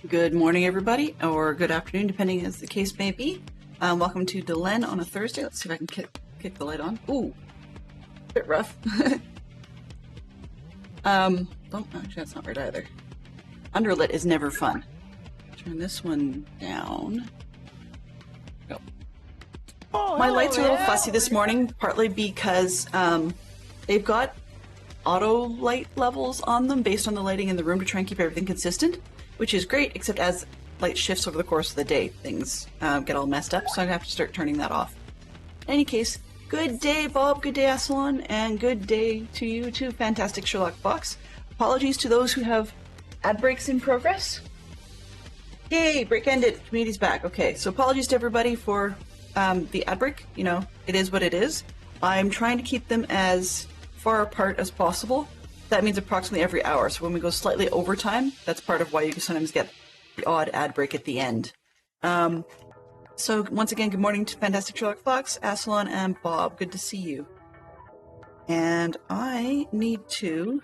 Good morning, everybody, or good afternoon, depending as the case may be. Welcome to Delenn on a Thursday. Let's see if I can kick the light on. Ooh, a bit rough. Oh, actually, that's not right either. Underlit is never fun. Turn this one down. Go. Oh, my lights are a little fussy this morning, partly because they've got auto light levels on them based on the lighting in the room to try and keep everything consistent, which is great, except as light shifts over the course of the day, things get all messed up, so I have to start turning that off. In any case, good day, Bob, good day, Assalon, and good day to you too, fantastic Sherlock Fox. Apologies to those who have ad breaks in progress. Yay, break ended, community's back. Okay, so apologies to everybody for the ad break. You know, it is what it is. I'm trying to keep them as far apart as possible. That means approximately every hour. So when we go slightly over time, that's part of why you can sometimes get the odd ad break at the end. So once again, good morning to Fantastic Sherlock Fox, Assalon, and Bob. Good to see you. And I need to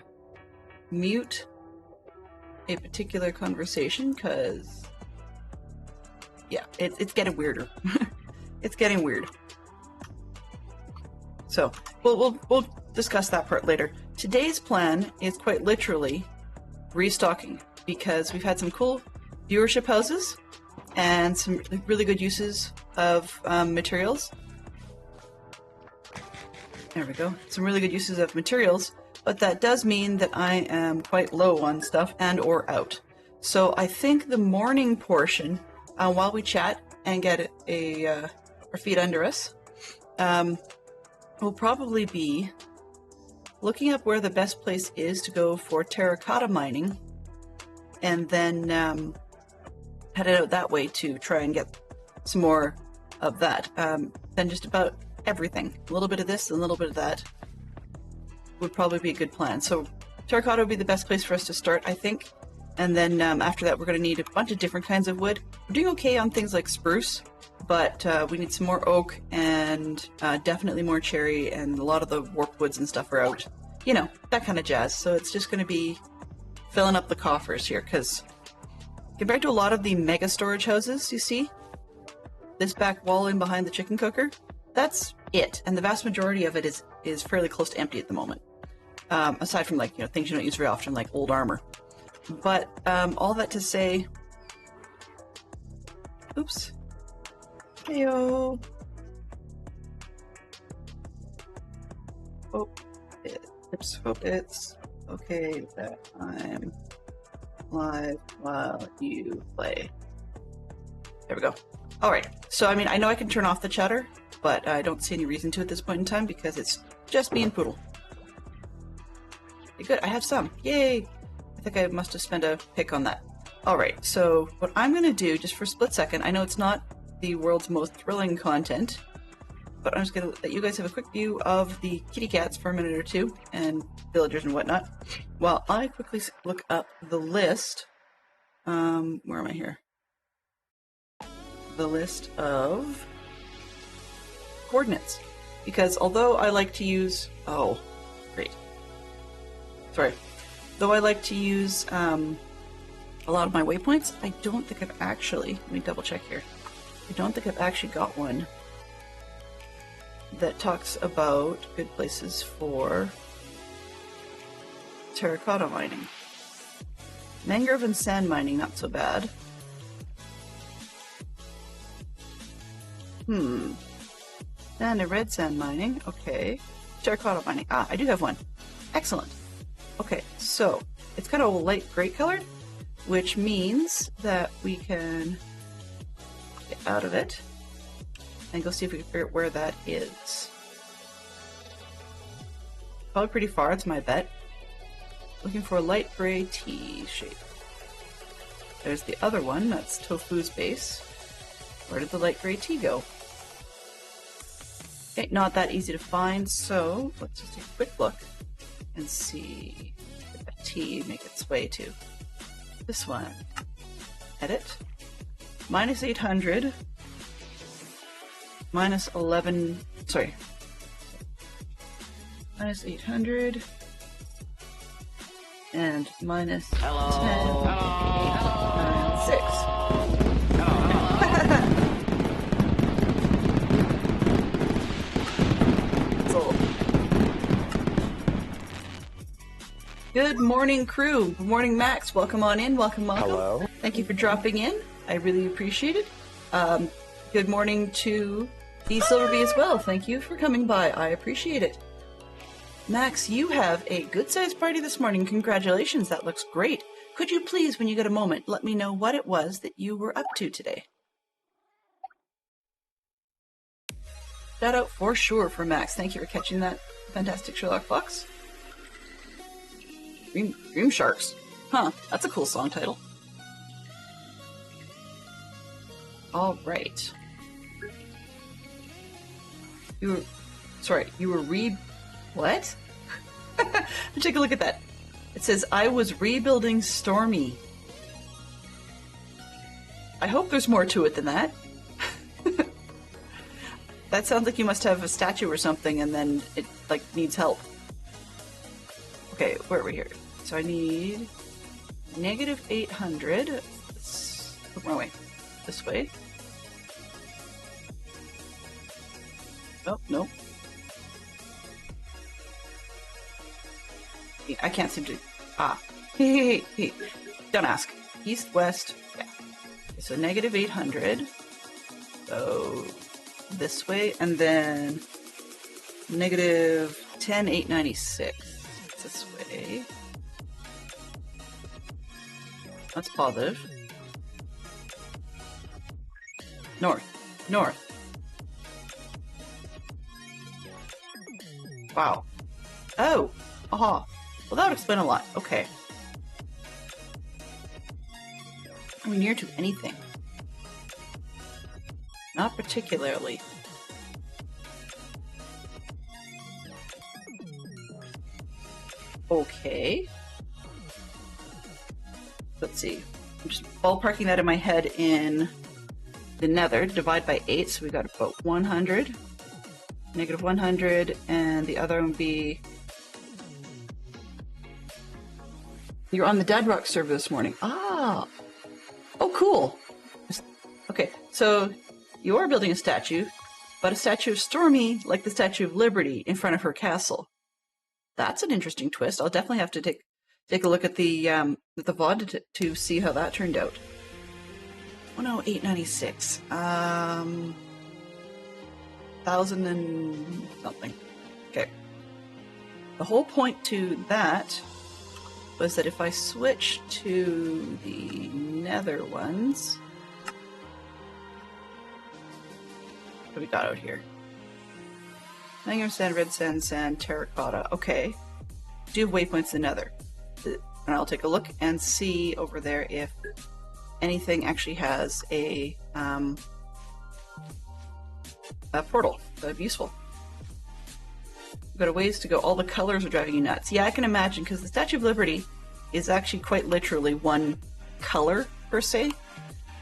mute a particular conversation because, yeah, it's getting weirder. It's getting weird. So we'll discuss that part later. Today's plan is quite literally restocking because we've had some cool viewership houses and some really good uses of materials. There we go. Some really good uses of materials, but that does mean that I am quite low on stuff and or out. So I think the morning portion, while we chat and get our feet under us, will probably be looking up where the best place is to go for terracotta mining, and then headed out that way to try and get some more of that. Then just about everything. A little bit of this and a little bit of that would probably be a good plan. So terracotta would be the best place for us to start, I think. And then after that, we're going to need a bunch of different kinds of wood. We're doing okay on things like spruce, but we need some more oak and definitely more cherry, and a lot of the warp woods and stuff are out. You know, that kind of jazz. So it's just going to be filling up the coffers here, because compared to a lot of the mega storage houses you see, this back wall in behind the chicken cooker, that's it. And the vast majority of it is fairly close to empty at the moment. Aside from, like, you know, things you don't use very often, like old armor. But all that to say, oops. Heyo. Hope it's okay that I'm live while you play. There we go. All right. So, I mean, I know I can turn off the chatter, but I don't see any reason to at this point in time because it's just me and Poodle. Okay, good. I have some. Yay. I think I must have spent a pick on that. All right. So what I'm going to do, just for a split second, I know it's not the world's most thrilling content, but I'm just going to let you guys have a quick view of the kitty cats for a minute or two and villagers and whatnot while I quickly look up the list. Where am I here? The list of coordinates. Because although I like to use... Oh, great. Sorry. Though I like to use a lot of my waypoints, I don't think I've actually... Let me double check here. I don't think I've actually got one that talks about good places for terracotta mining. Mangrove and sand mining, not so bad. And a red sand mining, okay. Terracotta mining, I do have one. Excellent. Okay, so it's kind of light gray colored, which means that we can get out of it and go see if we can figure out where that is. Probably pretty far, it's my bet. Looking for a light gray T shape. There's the other one, that's Tofu's base. Where did the light gray T go? Okay, not that easy to find, so let's just take a quick look and see if that T make its way to this one. Edit. Minus 800. Minus 11, sorry. Minus 800. And minus 10. Hello. 6. Good morning, crew. Good morning, Max. Welcome on in. Welcome. Hello. Thank you for dropping in. I really appreciate it. Good morning to the Silverbee as well. Thank you for coming by. I appreciate it. Max, you have a good-sized party this morning. Congratulations. That looks great. Could you please, when you get a moment, let me know what it was that you were up to today? Shout out for sure for Max. Thank you for catching that fantastic Sherlock Fox. Dream Sharks. Huh, that's a cool song title. All right. You were what? Take a look at that. It says, I was rebuilding Stormy. I hope there's more to it than that. That sounds like you must have a statue or something and then it, like, needs help. Okay, where are we here? So I need negative 800. Let's look my way. This way. Oh, no. I can't seem to... Hey. Don't ask. East, west. Yeah. Okay, so negative 800. So this way. And then negative 10,896. This way. That's positive. North. Wow. Oh. Aha. Well, that would explain a lot. Okay. Are we near to anything? Not particularly. Okay. Let's see. I'm just ballparking that in my head in the nether. Divide by 8, so we got about 100. Negative 100, and the other one would be... You're on the Dead Rock server this morning. Ah! Oh, cool! Okay, so you are building a statue, but a statue of Stormy, like the Statue of Liberty, in front of her castle. That's an interesting twist. I'll definitely have to take a look at the VOD to see how that turned out. 108.96. 1,000 and something. Okay. The whole point to that was that if I switch to the nether ones, what do we got out here? Mangrove sand, red sand, terracotta. Okay. Do have waypoints in the nether. And I'll take a look and see over there if anything actually has a portal. That'd be useful. We've got a ways to go. All the colors are driving you nuts. Yeah, I can imagine, because the Statue of Liberty is actually quite literally one color, per se.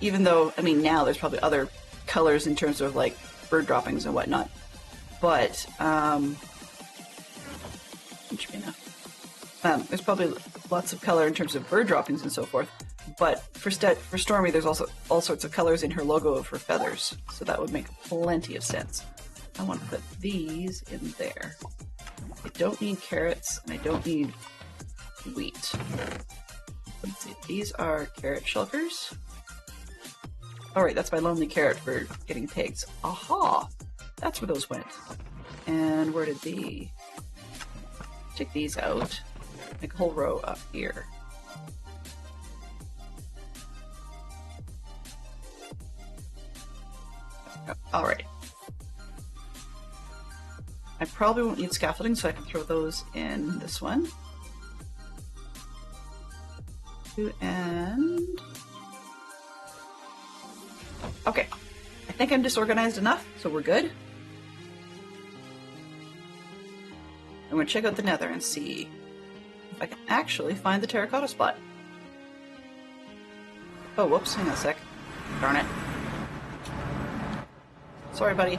Even though, I mean, now there's probably other colors in terms of, like, bird droppings and whatnot. But, there's probably lots of color in terms of bird droppings and so forth. But for Stormy, there's also all sorts of colors in her logo of her feathers, so that would make plenty of sense. I want to put these in there. I don't need carrots, and I don't need wheat. Let's see, these are carrot shulkers. Alright, that's my lonely carrot for getting pigs. Aha! That's where those went. And where did the... Take these out. Make a whole row up here. Alright. I probably won't need scaffolding, so I can throw those in this one. And... Okay. I think I'm disorganized enough, so we're good. I'm going to check out the nether and see if I can actually find the terracotta spot. Oh, whoops, hang on a sec. Darn it. Sorry, buddy.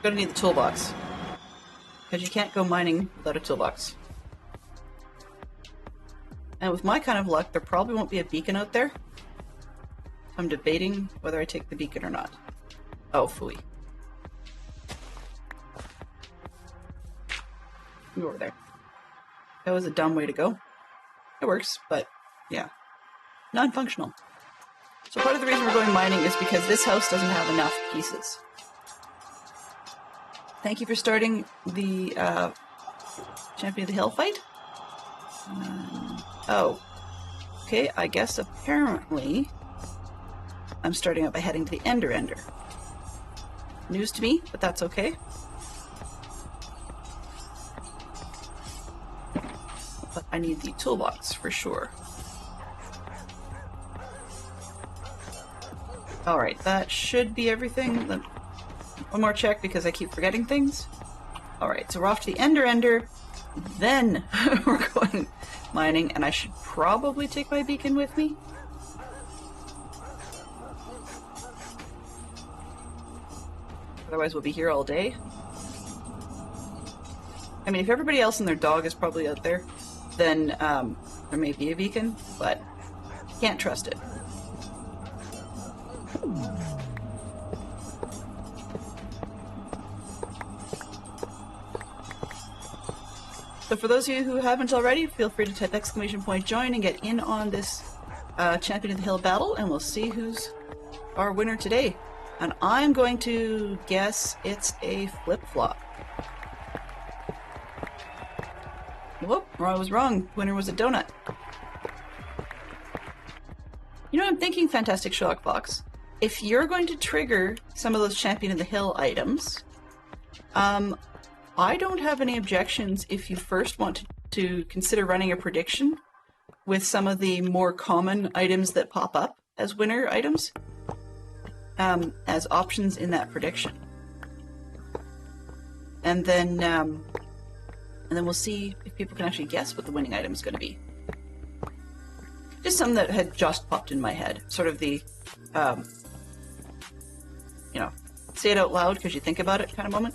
Gonna need the toolbox. Because you can't go mining without a toolbox. And with my kind of luck, there probably won't be a beacon out there. I'm debating whether I take the beacon or not. Oh, phooey. Go over there. That was a dumb way to go. It works, but yeah. Non-functional. So part of the reason we're going mining is because this house doesn't have enough pieces. Thank you for starting the Champion of the Hill fight. Oh. Okay, I guess apparently I'm starting out by heading to the Ender. News to me, but that's okay. But I need the toolbox for sure. Alright, that should be everything. One more check because I keep forgetting things. Alright, so we're off to the Ender. Then we're going mining, and I should probably take my beacon with me. Otherwise we'll be here all day. I mean, if everybody else and their dog is probably out there, then there may be a beacon, but you can't trust it. So for those of you who haven't already, feel free to type !join and get in on this Champion of the Hill battle, and we'll see who's our winner today. And I'm going to guess it's a flip-flop. Whoop, I was wrong. Winner was a donut. You know what I'm thinking, Fantastic Sherlock Fox? If you're going to trigger some of those Champion of the Hill items, I don't have any objections if you first want to consider running a prediction with some of the more common items that pop up as winner items as options in that prediction. And then we'll see if people can actually guess what the winning item is going to be. Just something that had just popped in my head. Sort of the, you know, say it out loud because you think about it kind of moment.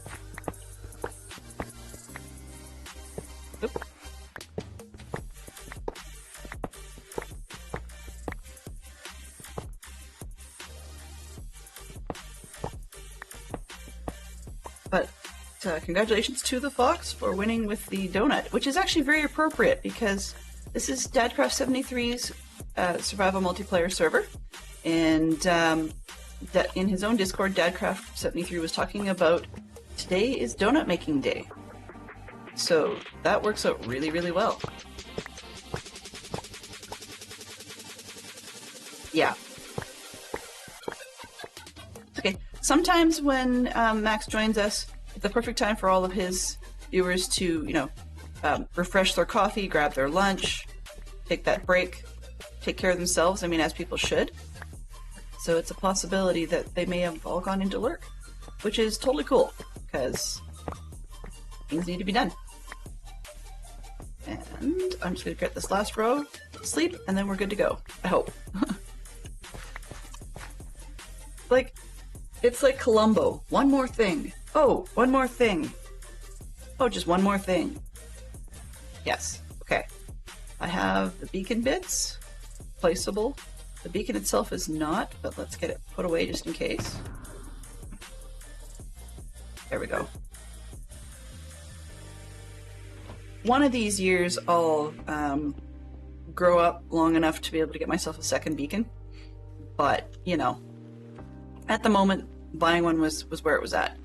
Oop. But congratulations to the fox for winning with the donut, which is actually very appropriate because this is Dadcraft73's survival multiplayer server, and in his own Discord, Dadcraft73 was talking about today is donut making day. So that works out really, really well. Yeah. Okay, sometimes when Max joins us, it's the perfect time for all of his viewers to, you know, refresh their coffee, grab their lunch, take that break, take care of themselves, I mean, as people should. So it's a possibility that they may have all gone into lurk, which is totally cool, because things need to be done. And I'm just going to get this last row, sleep, and then we're good to go. I hope. It's like Columbo. One more thing. Oh, one more thing. Oh, just one more thing. Yes. I have the beacon bits, placeable. The beacon itself is not, but let's get it put away just in case. There we go. One of these years I'll grow up long enough to be able to get myself a second beacon, but you know, at the moment buying one was where it was at.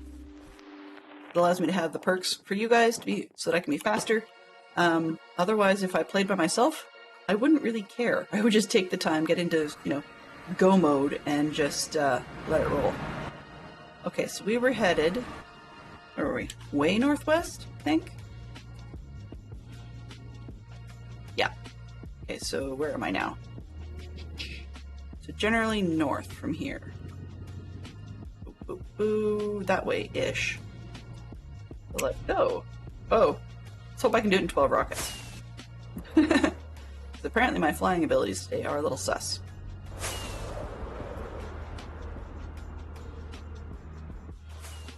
It allows me to have the perks for you guys to be so that I can be faster. Otherwise, if I played by myself, I wouldn't really care. I would just take the time, get into, you know, go mode and just let it roll. Okay, so we were headed, where were we? Way northwest, I think? Yeah. Okay, so where am I now? So generally north from here. Boo, boo, boo, that way-ish. So let's go. Oh, let's hope I can do it in 12 rockets. Apparently my flying abilities today are a little sus.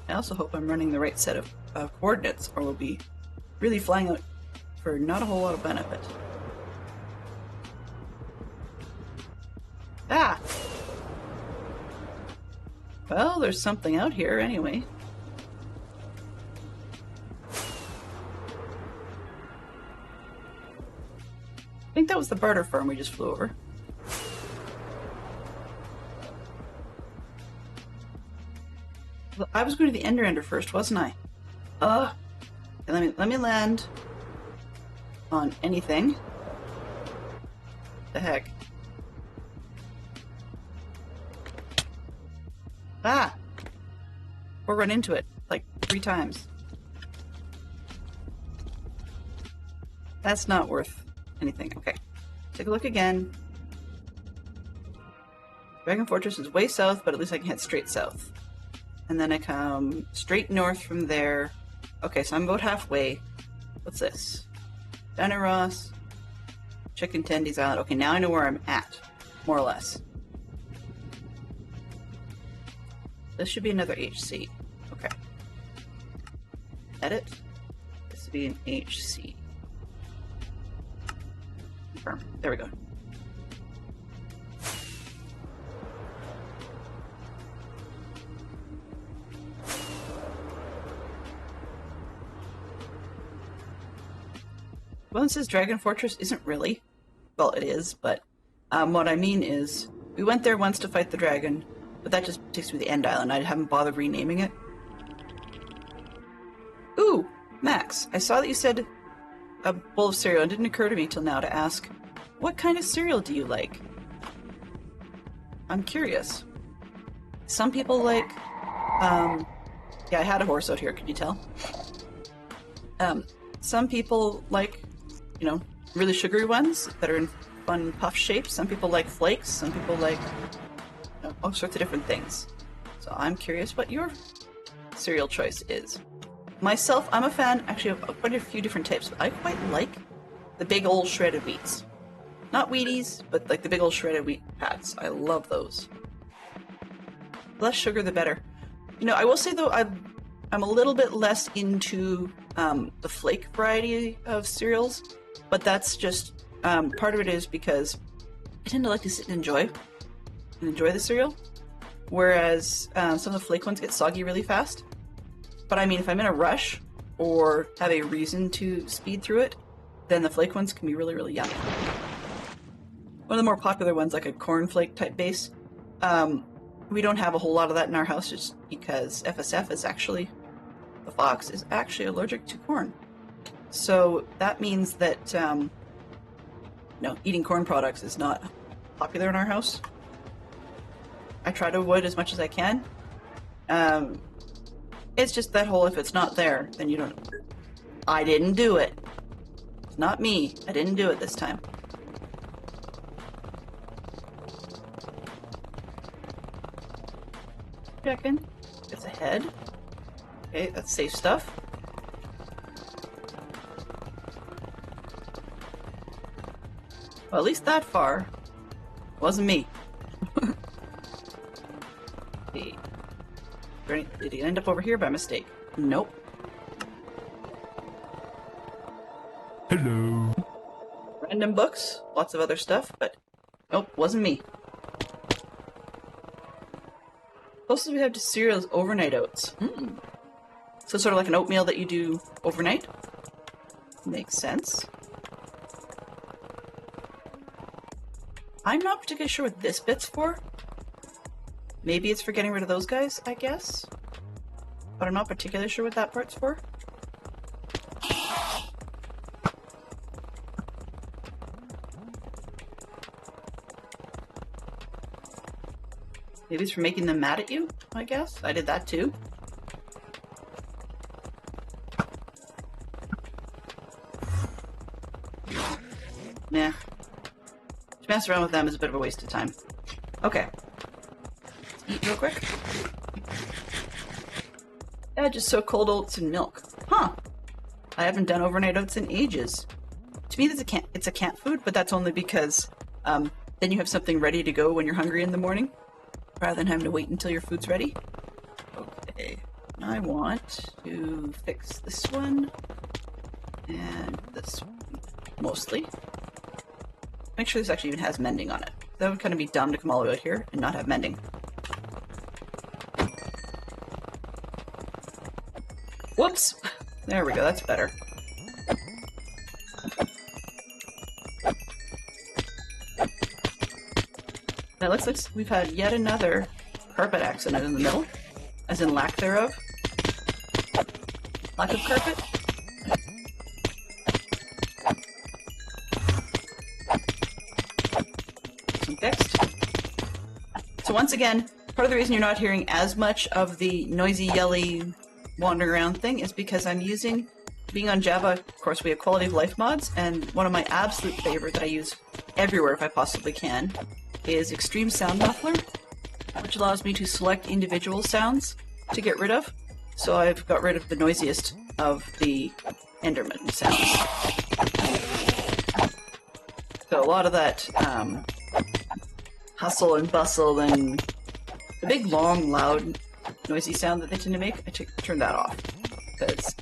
I also hope I'm running the right set of coordinates, or we'll be really flying out for not a whole lot of benefit. Ah! Well, there's something out here anyway. I think that was the barter farm we just flew over. I was going to the Ender first, wasn't I? Let me land on anything. The heck? Ah! Or run into it like 3 times. That's not worth anything. Okay. Take a look again. Dragon Fortress is way south, but at least I can head straight south. And then I come straight north from there. Okay, so I'm about halfway. What's this? Dino Ross. Chicken Tendies Island. Okay, now I know where I'm at. More or less. This should be another HC. Okay. Edit. This would be an HC. Confirm. There we go. Well, it says Dragon Fortress isn't really. Well, it is, but what I mean is we went there once to fight the dragon, but that just takes me to the end island. I haven't bothered renaming it. Ooh, Max, I saw that you said a bowl of cereal. It didn't occur to me till now to ask, what kind of cereal do you like? I'm curious. Some people like, yeah, I had a horse out here, could you tell? Some people like, you know, really sugary ones that are in fun puff shapes. Some people like flakes. Some people like, you know, all sorts of different things. So I'm curious what your cereal choice is. Myself, I'm a fan, actually, of quite a few different types. But I quite like the big old shredded wheats. Not Wheaties, but like the big old shredded wheat pads. I love those. Less sugar, the better. You know, I will say though, I'm a little bit less into the flake variety of cereals, but that's just part of it is because I tend to like to sit and enjoy the cereal, whereas some of the flake ones get soggy really fast. But I mean, if I'm in a rush or have a reason to speed through it, then the flake ones can be really, really yummy. One of the more popular ones, like a cornflake type base, we don't have a whole lot of that in our house just because FSF is actually, the fox is actually allergic to corn. So that means that, no, eating corn products is not popular in our house. I try to avoid as much as I can. It's just that whole, if it's not there, then you don't, I didn't do it. It's not me. I didn't do it this time. Checking. It's ahead. Okay, that's safe stuff. Well, at least that far wasn't me. Okay. Did he end up over here by mistake? Nope. Hello. Random random books, lots of other stuff, but nope, wasn't me. Closest we have to cereal is overnight oats. So sort of like an oatmeal that you do overnight. Makes sense. I'm not particularly sure what this bit's for. Maybe it's for getting rid of those guys, I guess. But I'm not particularly sure what that part's for. Maybe it's for making them mad at you, I guess. I did that too. Nah. To mess around with them is a bit of a waste of time. Okay. Let's eat real quick. Yeah, just soak cold oats in milk. Huh. I haven't done overnight oats in ages. To me, it's a camp food, but that's only because then you have something ready to go when you're hungry in the morning, rather than having to wait until your food's ready. Okay. I want to fix this one and this one, mostly. Make sure this actually even has mending on it. That would kind of be dumb to come all the way out here and not have mending. Whoops! There we go, that's better. Now it looks like we've had yet another carpet accident in the middle, as in lack thereof. Lack of carpet. Fixed. So once again, part of the reason you're not hearing as much of the noisy, yelly, wandering around thing is because I'm using, being on Java, of course we have quality of life mods, and one of my absolute favorite that I use everywhere if I possibly can is Extreme Sound Muffler, which allows me to select individual sounds to get rid of. So I've got rid of the noisiest of the Enderman sounds. So a lot of that hustle and bustle and the big, long, loud, noisy sound that they tend to make, I turn that off because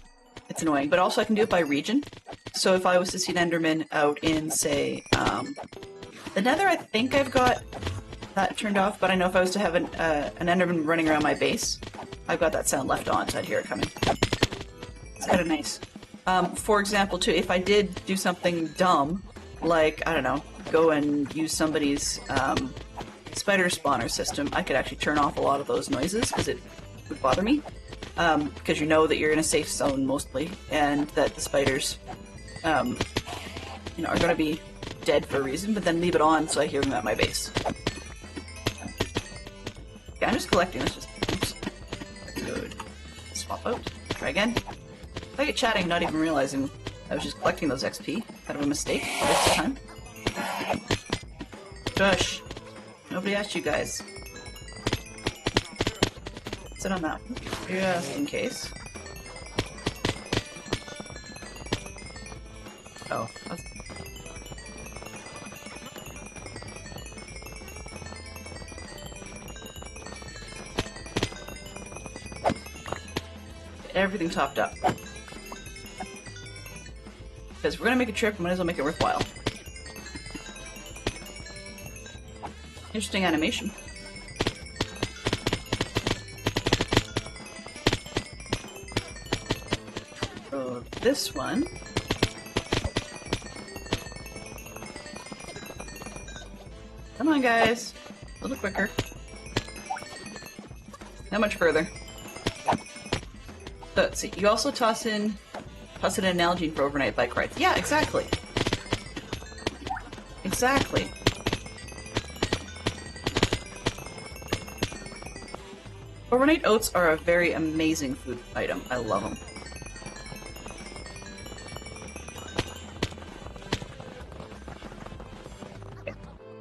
it's annoying. But also I can do it by region. So if I was to see an Enderman out in, say, the Nether, I think I've got that turned off, but I know if I was to have an Enderman running around my base, I've got that sound left on, so I'd hear it coming. It's kind of nice. For example, too, if I did do something dumb, like, I don't know, go and use somebody's spider spawner system, I could actually turn off a lot of those noises because it would bother me. Because you know that you're in a safe zone mostly, and that the spiders, you know, are going to be dead for a reason, but then leave it on so I hear them at my base. Okay, I'm just collecting this. Oops. Good. Swap out. Try again. I get chatting, not even realizing I was just collecting those XP. Kind of a mistake. Waste of time. Shush. Nobody asked you guys. Sit on that. Just in case. Oh. Everything topped up. Because if we're gonna make a trip, we might as well make it worthwhile. Interesting animation. So this one. Come on, guys. A little quicker. Not much further. So let's see. You also toss in an Nalgene for overnight bike rides. Yeah, exactly. Exactly. Overnight oats are a very amazing food item. I love them. Okay.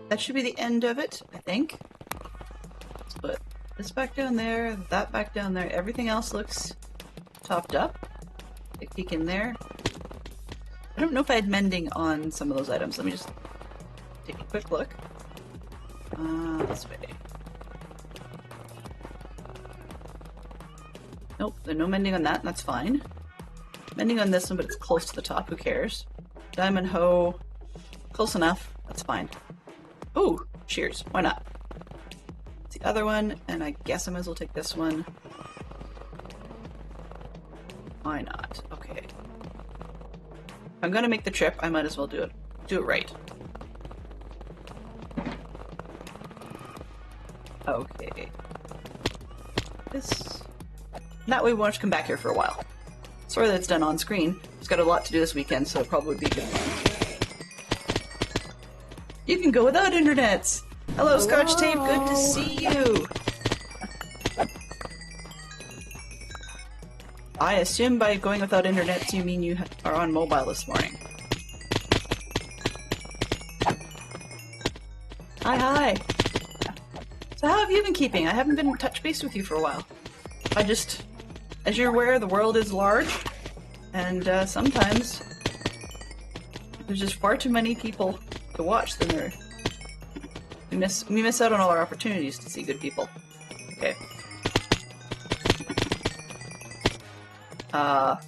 That should be the end of it, I think. Let's put this back down there, that back down there. Everything else looks topped up. Take a peek in there. I don't know if I had mending on some of those items. Let me just take a quick look. This way. Nope, there's no mending on that, and that's fine. Mending on this one, but it's close to the top, who cares? Diamond hoe. Close enough. That's fine. Ooh, cheers. Why not? It's the other one, and I guess I might as well take this one. Why not? Okay. If I'm gonna make the trip, I might as well do it. Do it right. Okay. This... That way we won't have to come back here for a while. Sorry that it's done on screen. It's got a lot to do this weekend, so it probably would be good fun. You can go without internets! Hello, Scotch Tape, good to see you! I assume by going without internets you mean you are on mobile this morning. Hi! So how have you been keeping? I haven't been in touch base with you for a while. I just... As you're aware, the world is large, and sometimes there's just far too many people to watch than there... We miss out on all our opportunities to see good people. Okay. I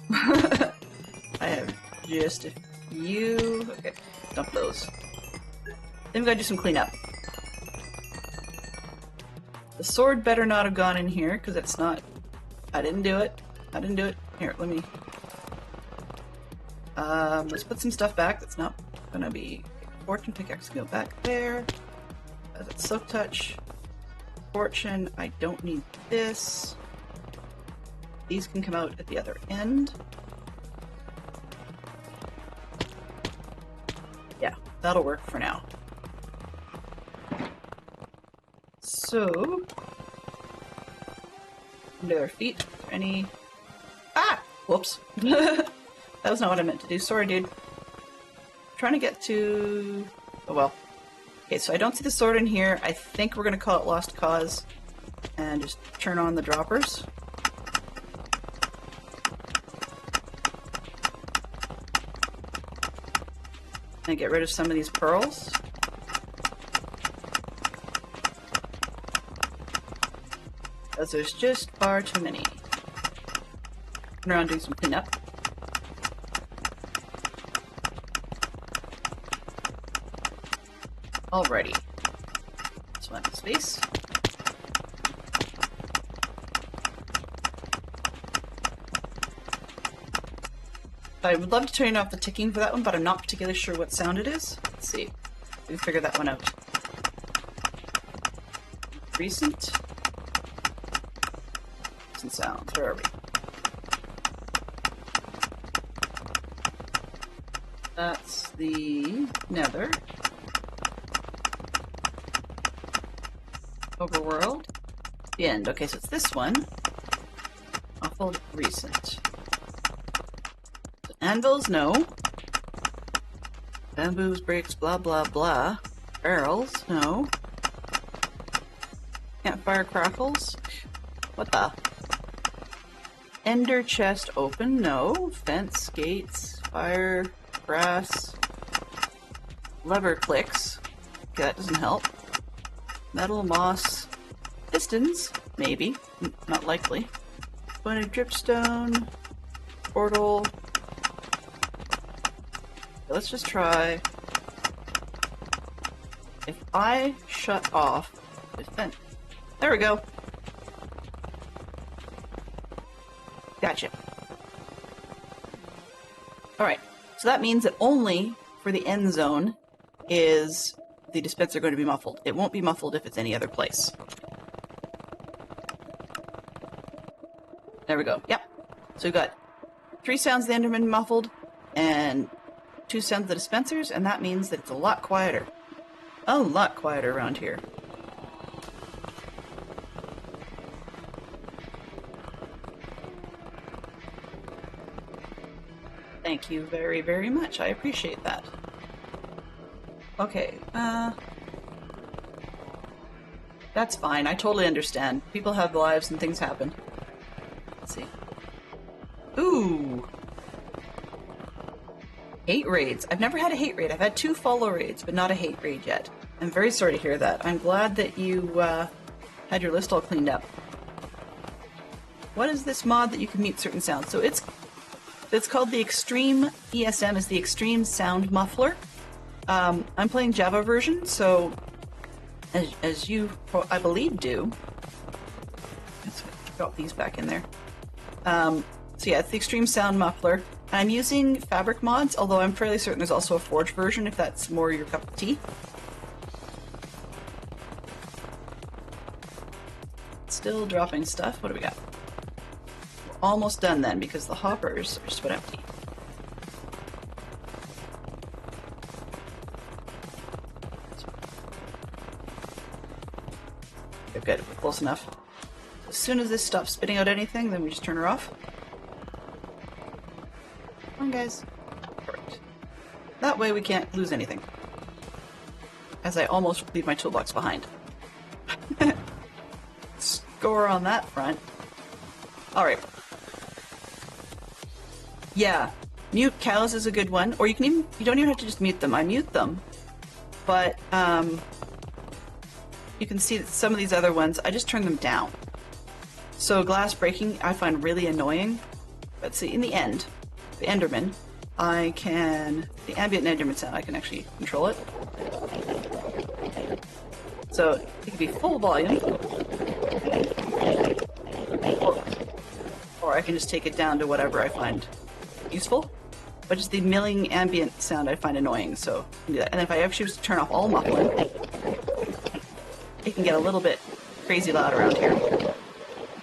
have just a few... Okay, dump those. Then we gotta do some cleanup. The sword better not have gone in here, because it's not... I didn't do it. I didn't do it. Here, let me... let's put some stuff back that's not gonna be... Fortune pickaxe go back there. That's Silk Touch. Fortune, I don't need this. These can come out at the other end. Yeah, that'll work for now. So... Under their feet, any... Ah! Whoops. That was not what I meant to do. Sorry, dude. Trying to get to... Oh well. Okay, so I don't see the sword in here. I think we're going to call it Lost Cause and just turn on the droppers. And get rid of some of these pearls. Because there's just far too many. Run around doing some cleanup. Alrighty. Let's find the space. I would love to turn off the ticking for that one, but I'm not particularly sure what sound it is. Let's see. We can figure that one out. Recent. Recent sounds. Where are we? That's the Nether. Overworld. The end. Okay, so it's this one. Awful recent. Anvils, no. Bamboos, bricks, blah blah blah. Barrels, no. Campfire crackles. What the? Ender chest open, no. Fence, gates, fire, grass. Lever clicks. Okay, that doesn't help. Metal, moss, pistons, maybe. Not likely. Bunny dripstone, portal. Let's just try. If I shut off the fence. There we go. Gotcha. Alright, so that means that only for the end zone is the dispenser going to be muffled. It won't be muffled if it's any other place. There we go. Yep. So we've got 3 sounds of the Enderman muffled, and 2 sounds of the dispensers, and that means that it's a lot quieter. A lot quieter around here. Thank you very, very much. I appreciate that. Okay, that's fine. I totally understand. People have lives and things happen. Let's see. Ooh! Hate raids. I've never had a hate raid. I've had 2 follow raids, but not a hate raid yet. I'm very sorry to hear that. I'm glad that you, had your list all cleaned up. What is this mod that you can mute certain sounds? So it's called the Extreme ESM, is the Extreme Sound Muffler. I'm playing Java version, so as you, I believe, do. Let's drop these back in there. So yeah, it's the Extreme Sound Muffler. I'm using Fabric mods, although I'm fairly certain there's also a Forge version if that's more your cup of tea. Still dropping stuff. What do we got? We're almost done then because the hoppers are just about empty. Okay, good. We're close enough. As soon as this stops spitting out anything, then we just turn her off. Come on, guys. Perfect. That way we can't lose anything. As I almost leave my toolbox behind. Score on that front. Alright. Yeah. Mute cows is a good one. Or you don't even have to just mute them. I mute them. But, you can see that some of these other ones, I just turn them down. So glass breaking I find really annoying. But see, in the end, the Enderman, the ambient Enderman sound, I can actually control it. So it can be full volume, or I can just take it down to whatever I find useful. But just the milling ambient sound I find annoying, so I can do that. And if I actually choose to turn off all muffling, it can get a little bit crazy loud around here.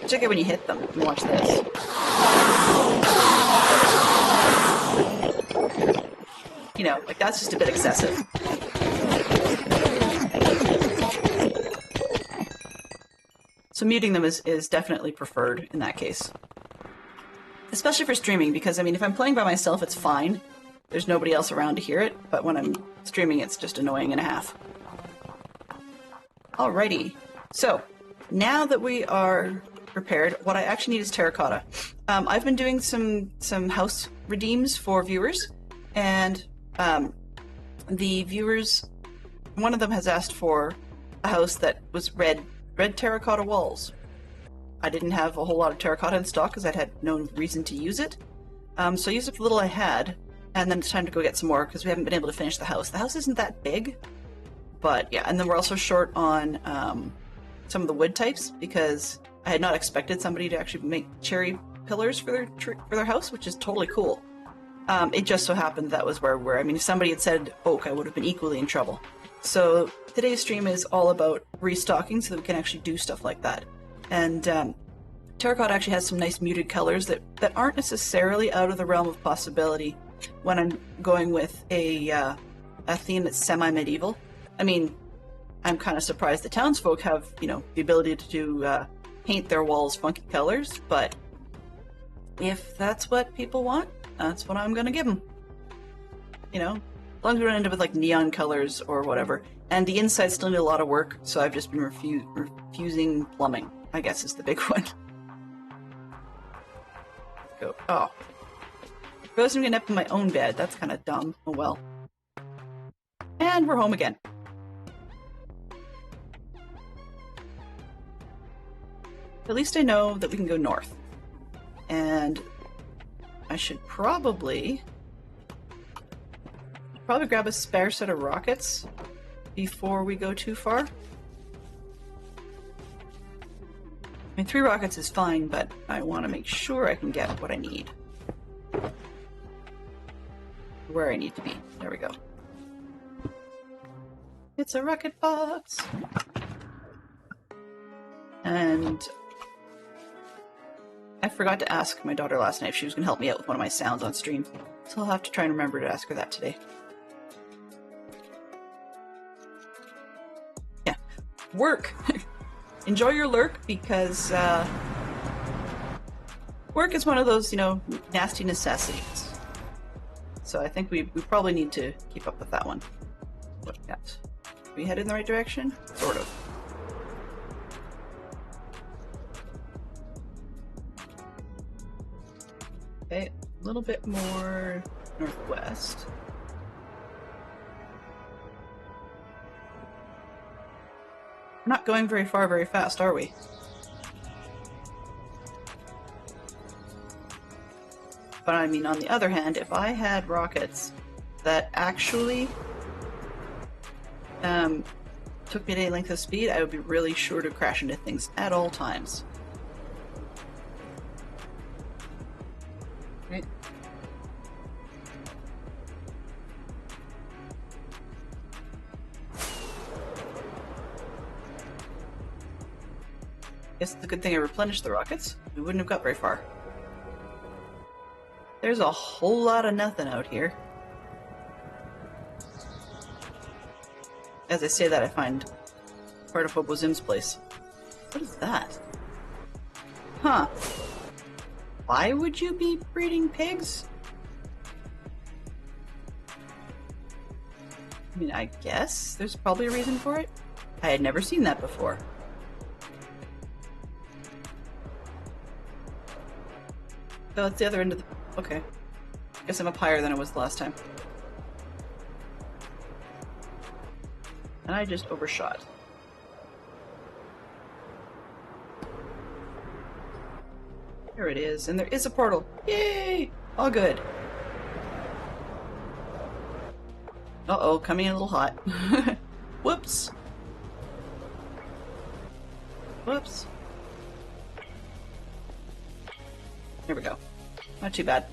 Particularly when you hit them. And watch this. You know, like that's just a bit excessive. So muting them is definitely preferred in that case. Especially for streaming, because I mean, if I'm playing by myself, it's fine. There's nobody else around to hear it, but when I'm streaming, it's just annoying and a half. Alrighty, so now that we are prepared, what I actually need is terracotta. I've been doing some house redeems for viewers, and the viewers, one of them has asked for a house that was red terracotta walls. I didn't have a whole lot of terracotta in stock because I'd had no reason to use it. So I used up the little I had, and then it's time to go get some more because we haven't been able to finish the house. The house isn't that big, but yeah, and then we're also short on some of the wood types because I had not expected somebody to actually make cherry pillars for their house, which is totally cool. It just so happened that was where I mean, if somebody had said oak, I would have been equally in trouble. So today's stream is all about restocking so that we can actually do stuff like that. And terracotta actually has some nice muted colors that aren't necessarily out of the realm of possibility when I'm going with a theme that's semi-medieval. I mean, I'm kind of surprised the townsfolk have, you know, the ability to paint their walls funky colors, but if that's what people want, that's what I'm gonna give them. You know, as long as we don't end up with like neon colors or whatever. And the inside still need a lot of work, so I've just been refusing plumbing, I guess is the big one. Go. Oh. I was gonna get up in my own bed. That's kind of dumb. Oh well. And we're home again. At least I know that we can go north. And I should probably grab a spare set of rockets before we go too far. I mean, 3 rockets is fine, but I want to make sure I can get what I need. Where I need to be. There we go. It's a rocket box! And I forgot to ask my daughter last night if she was going to help me out with one of my sounds on stream, so I'll have to try and remember to ask her that today. Yeah. Work! Enjoy your lurk, because work is one of those, you know, nasty necessities. So I think we probably need to keep up with that one. What we got? Are we headed in the right direction? Sort of. Okay, a little bit more northwest. We're not going very far very fast, are we? But I mean, on the other hand, if I had rockets that actually took me at any length of speed, I would be really sure to crash into things at all times. Right. Guess it's a good thing I replenished the rockets. We wouldn't have got very far. There's a whole lot of nothing out here. As I say that, I find part of Zim's place. What is that? Huh. Why would you be breeding pigs? I mean, I guess there's probably a reason for it. I had never seen that before. Oh, it's the other end of the... Okay. Guess I'm up higher than I was the last time. And I just overshot. There it is, and there is a portal. Yay! All good. Uh-oh, coming in a little hot. Whoops. Whoops. There we go. Not too bad.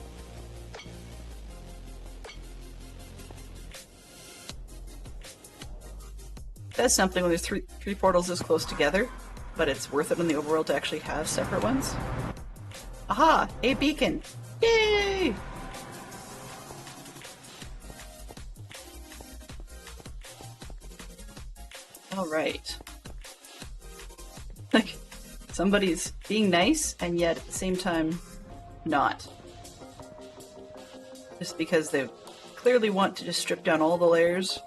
That's something when there's three portals this close together, but it's worth it in the overworld to actually have separate ones. Aha! A beacon! Yay! Alright. Like, somebody's being nice, and yet at the same time, not. Just because they clearly want to just strip down all the layers,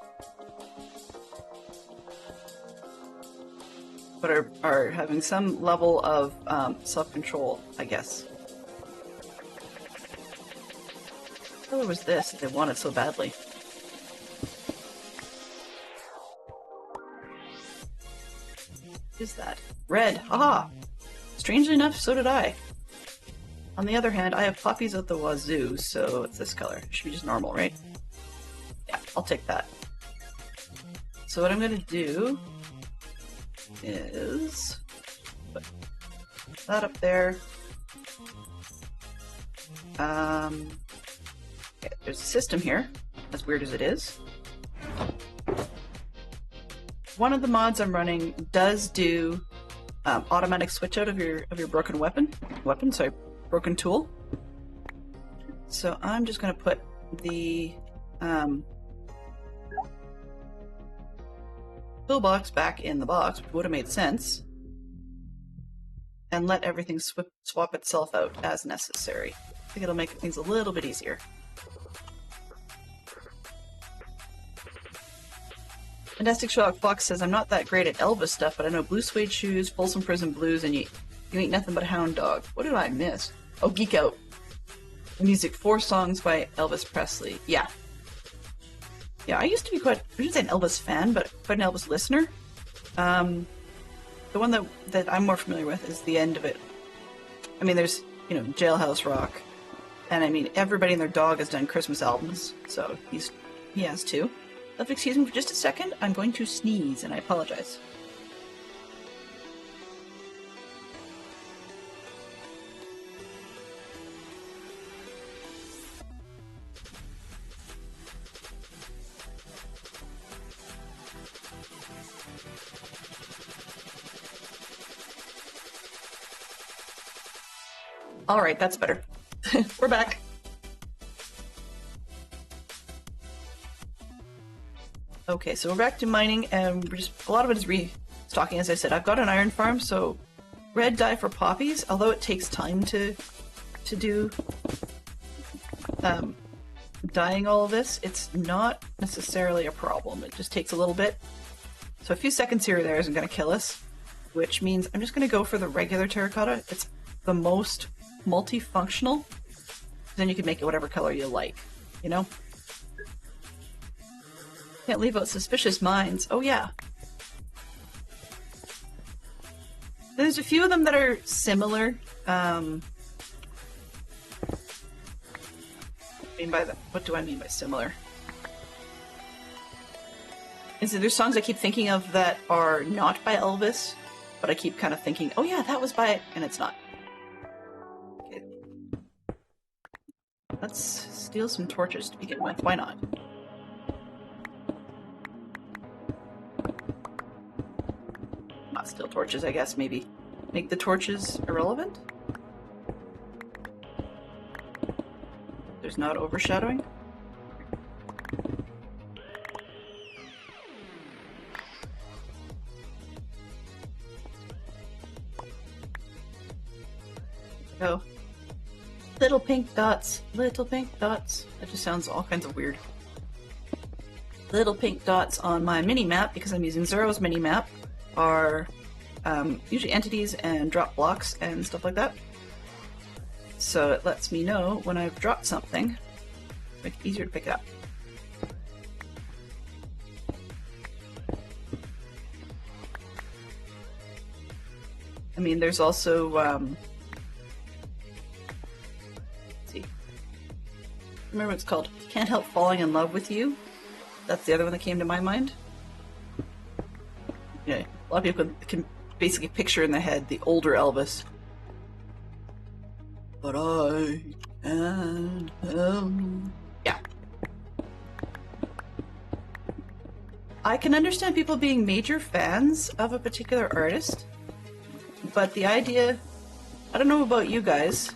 but are having some level of self-control, I guess. What color was this that they wanted so badly? What is that? Red! Haha! Strangely enough, so did I. On the other hand, I have poppies at the wazoo, so it's this color. It should be just normal, right? Yeah, I'll take that. So what I'm gonna do is put that up there. Okay, there's a system here, as weird as it is. One of the mods I'm running does do automatic switch out of your broken broken tool. So I'm just going to put the pillbox back in the box, which would have made sense, and let everything swap itself out as necessary. I think it'll make things a little bit easier. Fantastic Sherlock Fox says, I'm not that great at Elvis stuff, but I know Blue Suede Shoes, Folsom Prison Blues, and you ain't nothing but a hound dog. What did I miss? Oh, Geek Out. Music, 4 songs by Elvis Presley. Yeah. Yeah, I used to be I shouldn't say an Elvis fan, but quite an Elvis listener. The one that I'm more familiar with is the end of it. I mean, there's, Jailhouse Rock. And I mean, everybody and their dog has done Christmas albums, so he has too. If excuse me for just a second, I'm going to sneeze, and I apologize. Alright, that's better. We're back. Okay, so we're back to mining, and a lot of it is restocking, as I said. I've got an iron farm, so red dye for poppies, although it takes time to do dyeing all of this, it's not necessarily a problem. It just takes a little bit. So a few seconds here or there isn't going to kill us, which means I'm just going to go for the regular terracotta. It's the most multifunctional. Then you can make it whatever color you like, Can't leave out suspicious mines. Oh yeah. There's a few of them that are similar. What do I mean by similar? is that there's songs I keep thinking of that are not by Elvis, but I keep kind of thinking, oh yeah, that was by, and it's not. Okay. Let's steal some torches to begin with. Why not? Not steal torches, I guess, maybe. Make the torches irrelevant? There's not overshadowing? Oh. Little pink dots, little pink dots. That just sounds all kinds of weird. Little pink dots on my mini-map, because I'm using Zero's mini-map, are usually entities and drop blocks and stuff like that. So it lets me know when I've dropped something, make it easier to pick it up. I mean, there's also, let's see, remember what it's called? Can't Help Falling in Love with You. That's the other one that came to my mind. Yeah, a lot of people can basically picture in their head the older Elvis. But I can't help. Yeah. I can understand people being major fans of a particular artist, but the idea, I don't know about you guys,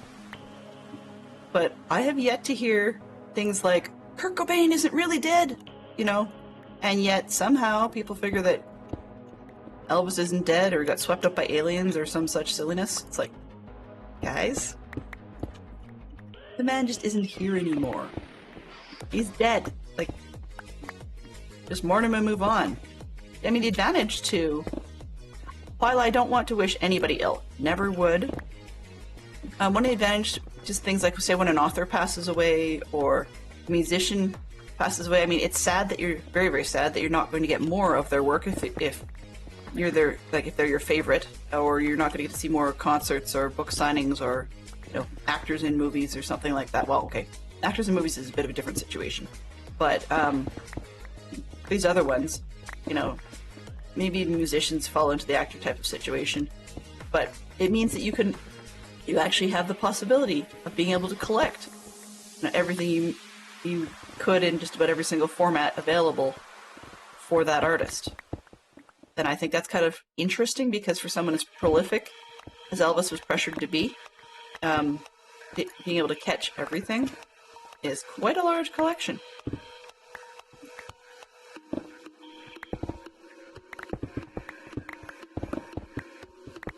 but I have yet to hear things like, Kurt Cobain isn't really dead, you know, and yet somehow people figure that Elvis isn't dead or got swept up by aliens or some such silliness. It's like, guys, the man just isn't here anymore. He's dead. Like, just mourn him and move on. I mean, the advantage to, while I don't want to wish anybody ill, never would, one of the advantage, just things like, say, when an author passes away or a musician passes away, I mean, it's sad that you're, very, very sad that you're not going to get more of their work if you're their, like, if they're your favorite, or you're not going to get to see more concerts or book signings or, you know, actors in movies or something like that. Well, okay, actors in movies is a bit of a different situation, but these other ones, you know, maybe even musicians fall into the actor type of situation, but it means that you actually have the possibility of being able to collect, you know, everything you could in just about every single format available for that artist. And I think that's kind of interesting, because for someone as prolific as Elvis was pressured to be, being able to catch everything is quite a large collection.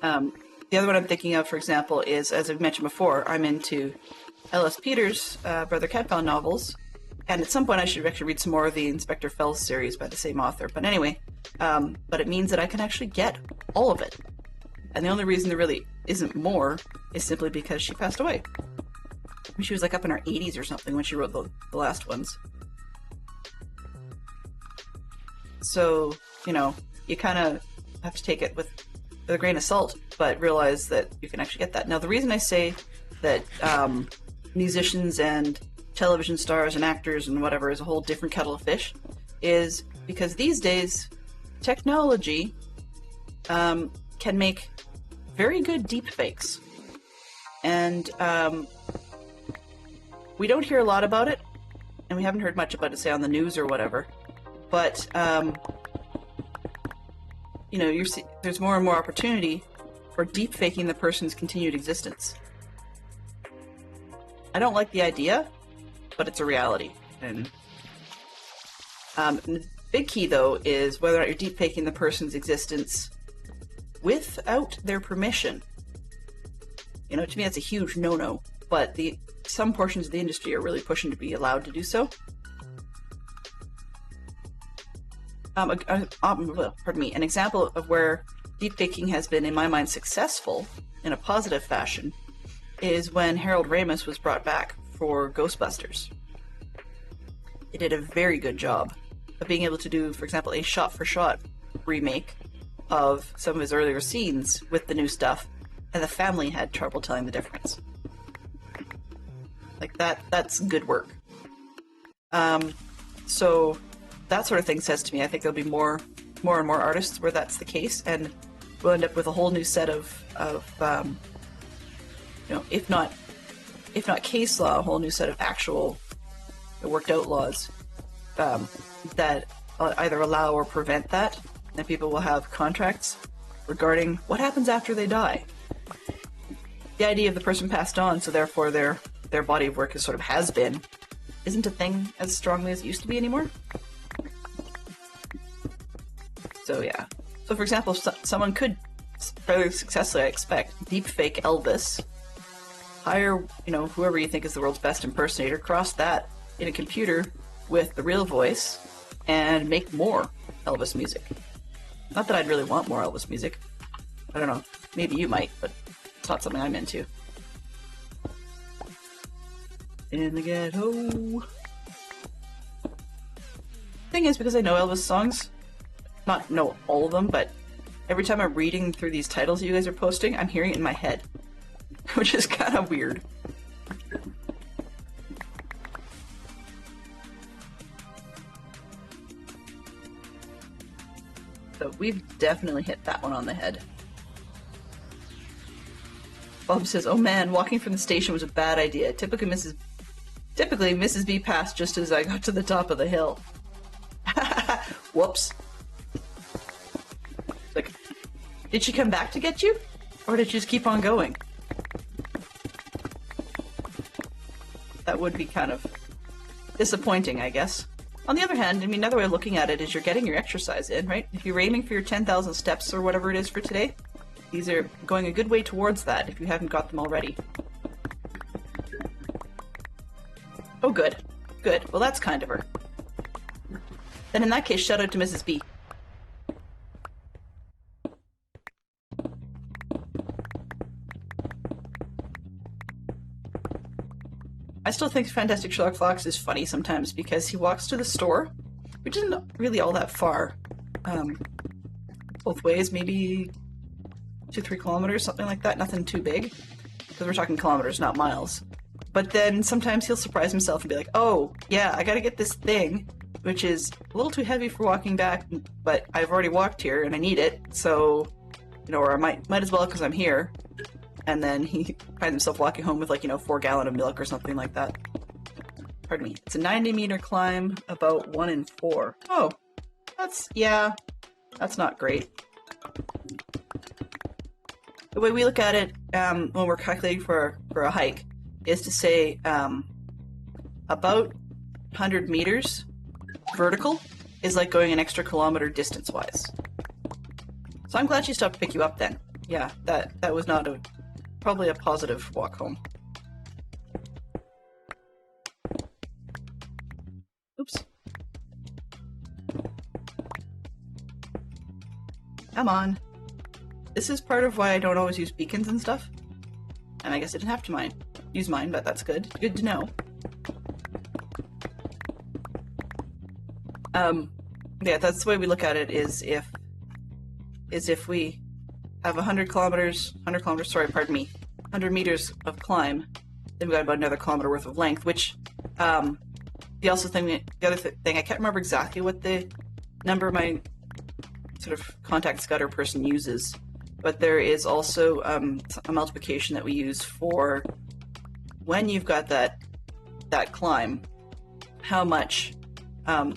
The other one I'm thinking of, for example, is, as I've mentioned before, I'm into L.S. Peters' Brother Catbound novels, and at some point I should actually read some more of the Inspector Fells series by the same author. But anyway, but it means that I can actually get all of it. And the only reason there really isn't more is simply because she passed away. I mean, she was like up in her 80s or something when she wrote the last ones. So, you know, you kind of have to take it with a grain of salt, but realize that you can actually get that. Now, the reason I say that musicians and television stars and actors and whatever is a whole different kettle of fish is because these days technology can make very good deep fakes, and we don't hear a lot about it, and we haven't heard much about it, say, on the news or whatever, but you know, there's more and more opportunity for deep faking the person's continued existence. I don't like the idea, but it's a reality. And the big key, though, is whether or not you're deep faking the person's existence without their permission. You know, to me, that's a huge no-no. But some portions of the industry are really pushing to be allowed to do so. Pardon me. An example of where deepfaking has been, in my mind, successful in a positive fashion is when Harold Ramis was brought back for Ghostbusters. It did a very good job of being able to do, for example, a shot-for-shot remake of some of his earlier scenes with the new stuff, and the family had trouble telling the difference. Like, that's good work. So that sort of thing says to me, I think there'll be more and more artists where that's the case, and we'll end up with a whole new set of you know, if not case law, a whole new set of actual worked out laws that either allow or prevent that. And people will have contracts regarding what happens after they die. The idea of the person passed on, so therefore their body of work is sort of has been, isn't a thing as strongly as it used to be anymore. So yeah. So for example, someone could fairly successfully, I expect, deepfake Elvis, hire, you know, whoever you think is the world's best impersonator, cross that in a computer with the real voice, and make more Elvis music. Not that I'd really want more Elvis music. I don't know. Maybe you might, but it's not something I'm into. In the ghetto. Thing is, because I know Elvis songs, not know all of them, but every time I'm reading through these titles you guys are posting, I'm hearing it in my head, which is kind of weird. So we've definitely hit that one on the head. Bob says, "Oh man, walking from the station was a bad idea. Typically Mrs. B passed just as I got to the top of the hill." Whoops. Like, did she come back to get you? Or did she just keep on going? That would be kind of disappointing, I guess. On the other hand, I mean, another way of looking at it is you're getting your exercise in, right? If you're aiming for your 10,000 steps or whatever it is for today, these are going a good way towards that if you haven't got them already. Oh, good. Good. Well, that's kind of her. Then in that case, shout out to Mrs. B. I still think Fantastic Sherlock Fox is funny sometimes because he walks to the store, which isn't really all that far. Both ways, maybe 2-3 kilometers, something like that. Nothing too big, because we're talking kilometers, not miles. But then sometimes he'll surprise himself and be like, "Oh, yeah, I gotta get this thing, which is a little too heavy for walking back, but I've already walked here and I need it, so, you know, or I might as well because I'm here." And then he finds himself walking home with, like, you know, 4 gallons of milk or something like that. Pardon me. It's a 90-meter climb, about 1 in 4. Oh, that's not great. The way we look at it when we're calculating for a hike is to say about 100 meters vertical is like going an extra kilometer distance-wise. So I'm glad she stopped to pick you up then. Yeah, that was not probably a positive walk home. Oops. Come on. This is part of why I don't always use beacons and stuff. And I guess I didn't have to use mine, but that's good. Good to know. Yeah, that's the way we look at it, is if we have 100 meters of climb, then we've got about another kilometer worth of length, which, the other thing, I can't remember exactly what the number my sort of contact scouter person uses, but there is also a multiplication that we use for when you've got that climb, how much how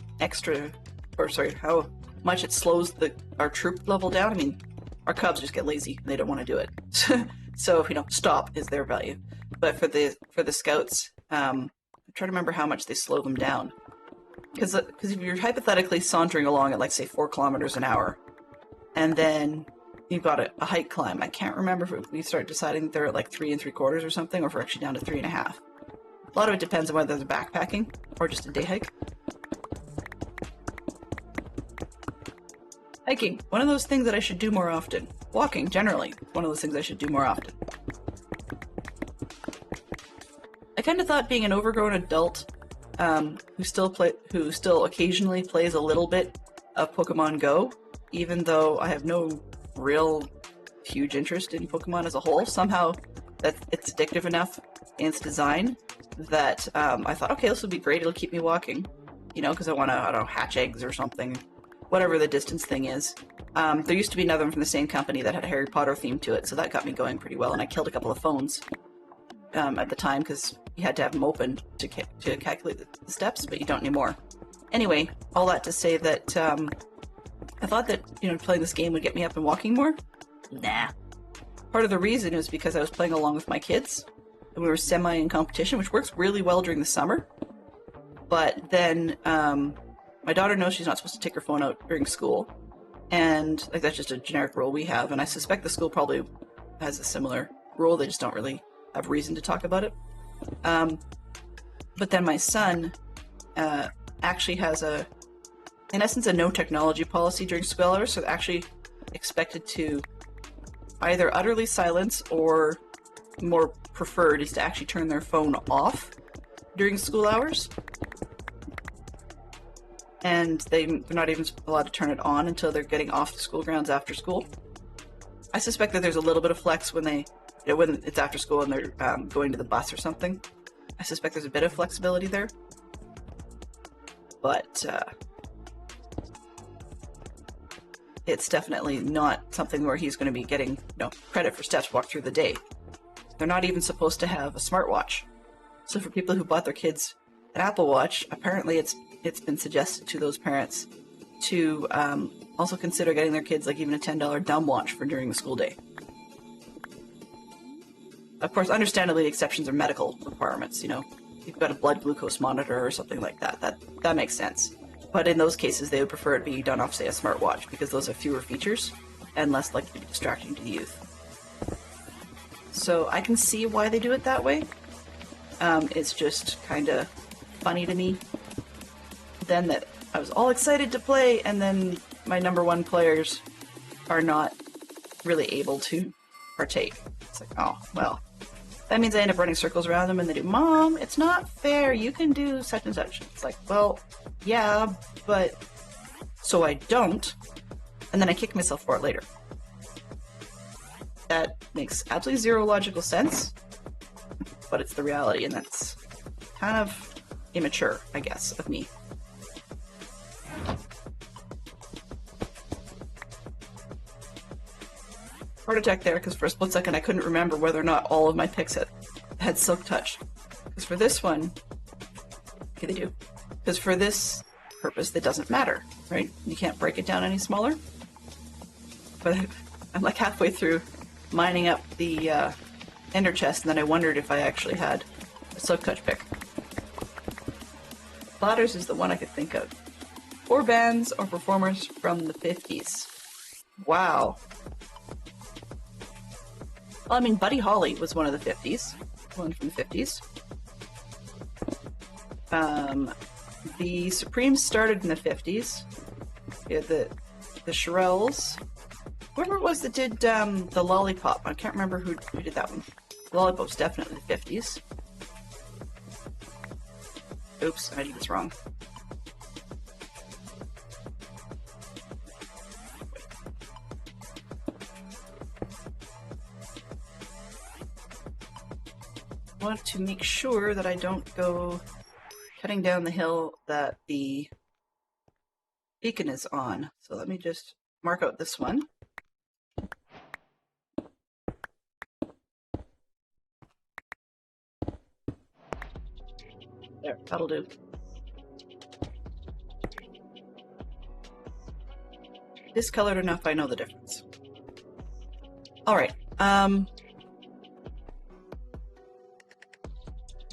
much it slows our troop level down. I mean, our cubs just get lazy and they don't want to do it. So, you know, stop is their value. But for the scouts, I'm trying to remember how much they slow them down. Because if you're hypothetically sauntering along at, like, say, 4 kilometers an hour, and then you've got a hike climb. I can't remember if we start deciding that they're at like 3 3/4 or something, or if we're actually down to 3.5. A lot of it depends on whether they're backpacking or just a day hike. Hiking, one of those things that I should do more often. Walking, generally, one of those things I should do more often. I kind of thought being an overgrown adult who still occasionally plays a little bit of Pokemon Go, even though I have no real huge interest in Pokemon as a whole, somehow that it's addictive enough in its design that I thought, okay, this will be great, it'll keep me walking. you know, because I want to, I don't know, hatch eggs or something, whatever the distance thing is. There used to be another one from the same company that had a Harry Potter theme to it, so that got me going pretty well, and I killed a couple of phones at the time, because you had to have them open to calculate the steps, but you don't anymore. Anyway, all that to say that I thought that, you know, playing this game would get me up and walking more. Nah. Part of the reason is because I was playing along with my kids, and we were semi in competition, which works really well during the summer. But then my daughter knows she's not supposed to take her phone out during school, and like that's just a generic rule we have, and I suspect the school probably has a similar rule. They just don't really have reason to talk about it. But then my son actually has in essence, a no technology policy during school hours, so actually expected to either utterly silence or more preferred is to actually turn their phone off during school hours. And they're not even allowed to turn it on until they're getting off the school grounds after school. I suspect that there's a little bit of flex when when it's after school and they're going to the bus or something. I suspect there's a bit of flexibility there. But it's definitely not something where he's going to be getting credit for steps walked through the day. They're not even supposed to have a smartwatch. So for people who bought their kids an Apple Watch, apparently it's been suggested to those parents to also consider getting their kids like even a $10 dumb watch for during the school day. Of course, understandably, the exceptions are medical requirements. You know, if you've got a blood glucose monitor or something like that, that makes sense. But in those cases, they would prefer it be done off, say, a smartwatch, because those have fewer features and less likely to be distracting to the youth. So I can see why they do it that way. It's just kind of funny to me then that I was all excited to play, and then my number one players are not really able to partake. It's like, oh, well, that means I end up running circles around them, and they do, Mom, it's not fair, you can do such and such. It's like, well, yeah, but so I don't, and then I kick myself for it later. That makes absolutely zero logical sense, but it's the reality, and that's kind of immature, I guess, of me. Heart attack there, because for a split second I couldn't remember whether or not all of my picks had silk touch. Because for this one, okay, they do. Because for this purpose, it doesn't matter, right? You can't break it down any smaller. But I'm like halfway through mining up the ender chest, and then I wondered if I actually had a silk touch pick. Platters is the one I could think of. 4 bands or performers from the 50s. Wow. Well, I mean, Buddy Holly was one of the 50s. One from the 50s. The Supremes started in the 50s. We had the Shirelles. Whoever it was that did the Lollipop. I can't remember who did that one. The Lollipop's definitely the 50s. Oops, I did this wrong. I want to make sure that I don't go cutting down the hill that the beacon is on. So let me just mark out this one. There, that'll do. Discolored enough, I know the difference. Alright, where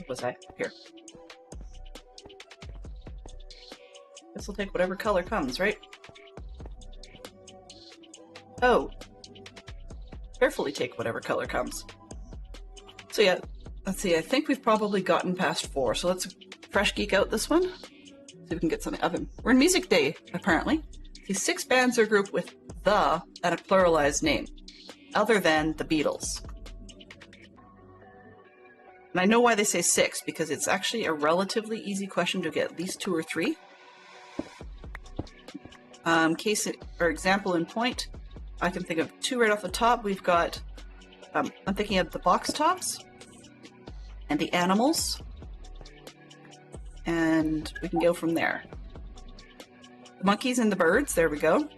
was I? Here. This will take whatever color comes, right? Oh. Carefully take whatever color comes. So yeah, let's see, I think we've probably gotten past 4, so let's fresh geek out this one. See if we can get something of him. We're in Music Day, apparently. These 6 bands are grouped with the and a pluralized name, other than the Beatles. And I know why they say 6, because it's actually a relatively easy question to get at least 2 or 3. Case or example in point, I can think of 2 right off the top. We've got, I'm thinking of the Box Tops and the Animals. and we can go from there. The monkeys and the birds, there we go.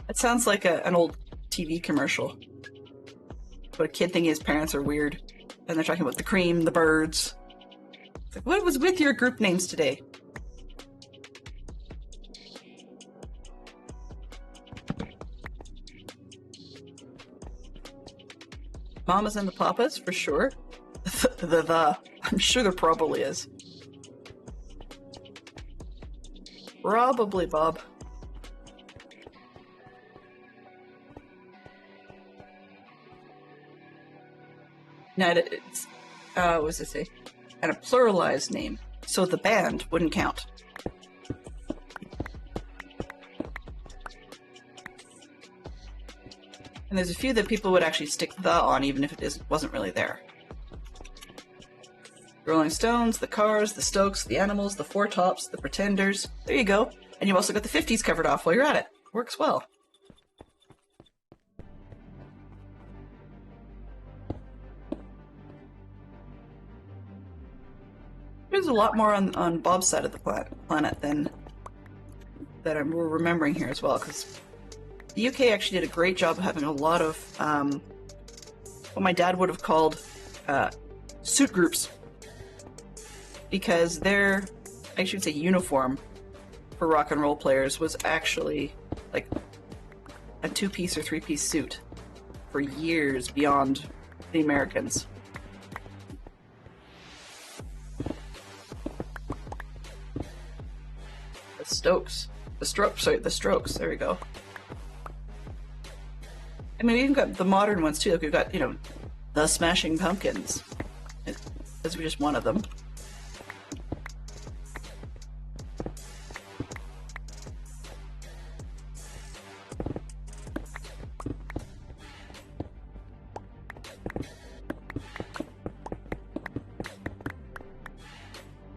That sounds like an old TV commercial. But a kid thinking his parents are weird. And they're talking about the cream, the birds. It's like, what was with your group names today? Mamas and the papas, for sure. I'm sure there probably is. Probably, Bob. Now, it's, what does it say? And a pluralized name, so the band wouldn't count. And there's a few that people would actually stick the on, even if it wasn't really there. The Rolling Stones, the Cars, the Stokes, the Animals, the Four Tops, the Pretenders. There you go. And you've also got the 50s covered off while you're at it. Works well. There's a lot more on Bob's side of the planet than that we're remembering here as well, because the UK actually did a great job of having a lot of what my dad would have called suit groups, because their, I should say, uniform for rock and roll players was actually like a 2-piece or 3-piece suit for years beyond the Americans. The Strokes, there we go. I mean, we even got the modern ones too. Like we've got, the Smashing Pumpkins. As just one of them.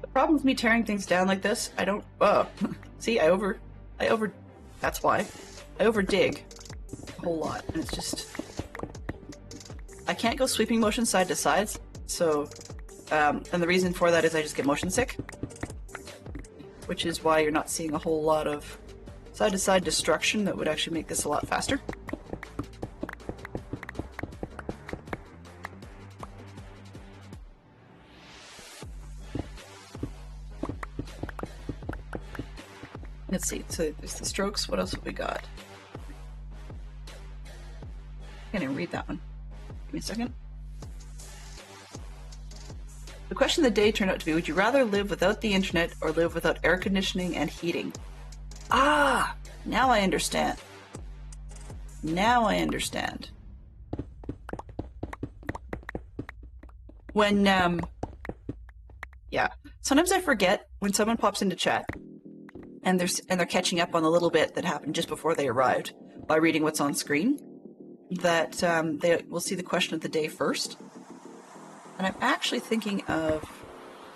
The problem with me tearing things down like this, I don't, see, that's why. I over dig a whole lot, and it's just, I can't go sweeping motion side to side, so, and the reason for that is I just get motion sick, which is why you're not seeing a whole lot of side to side destruction that would actually make this a lot faster. Let's see, so there's the Strokes, what else have we got? I can't even read that one. Give me a second. The question of the day turned out to be, would you rather live without the internet or live without air conditioning and heating? Ah! Now I understand. Now I understand. When, yeah. Sometimes I forget when someone pops into chat and they're catching up on the little bit that happened just before they arrived by reading what's on screen, that they will see the question of the day first. And I'm actually thinking of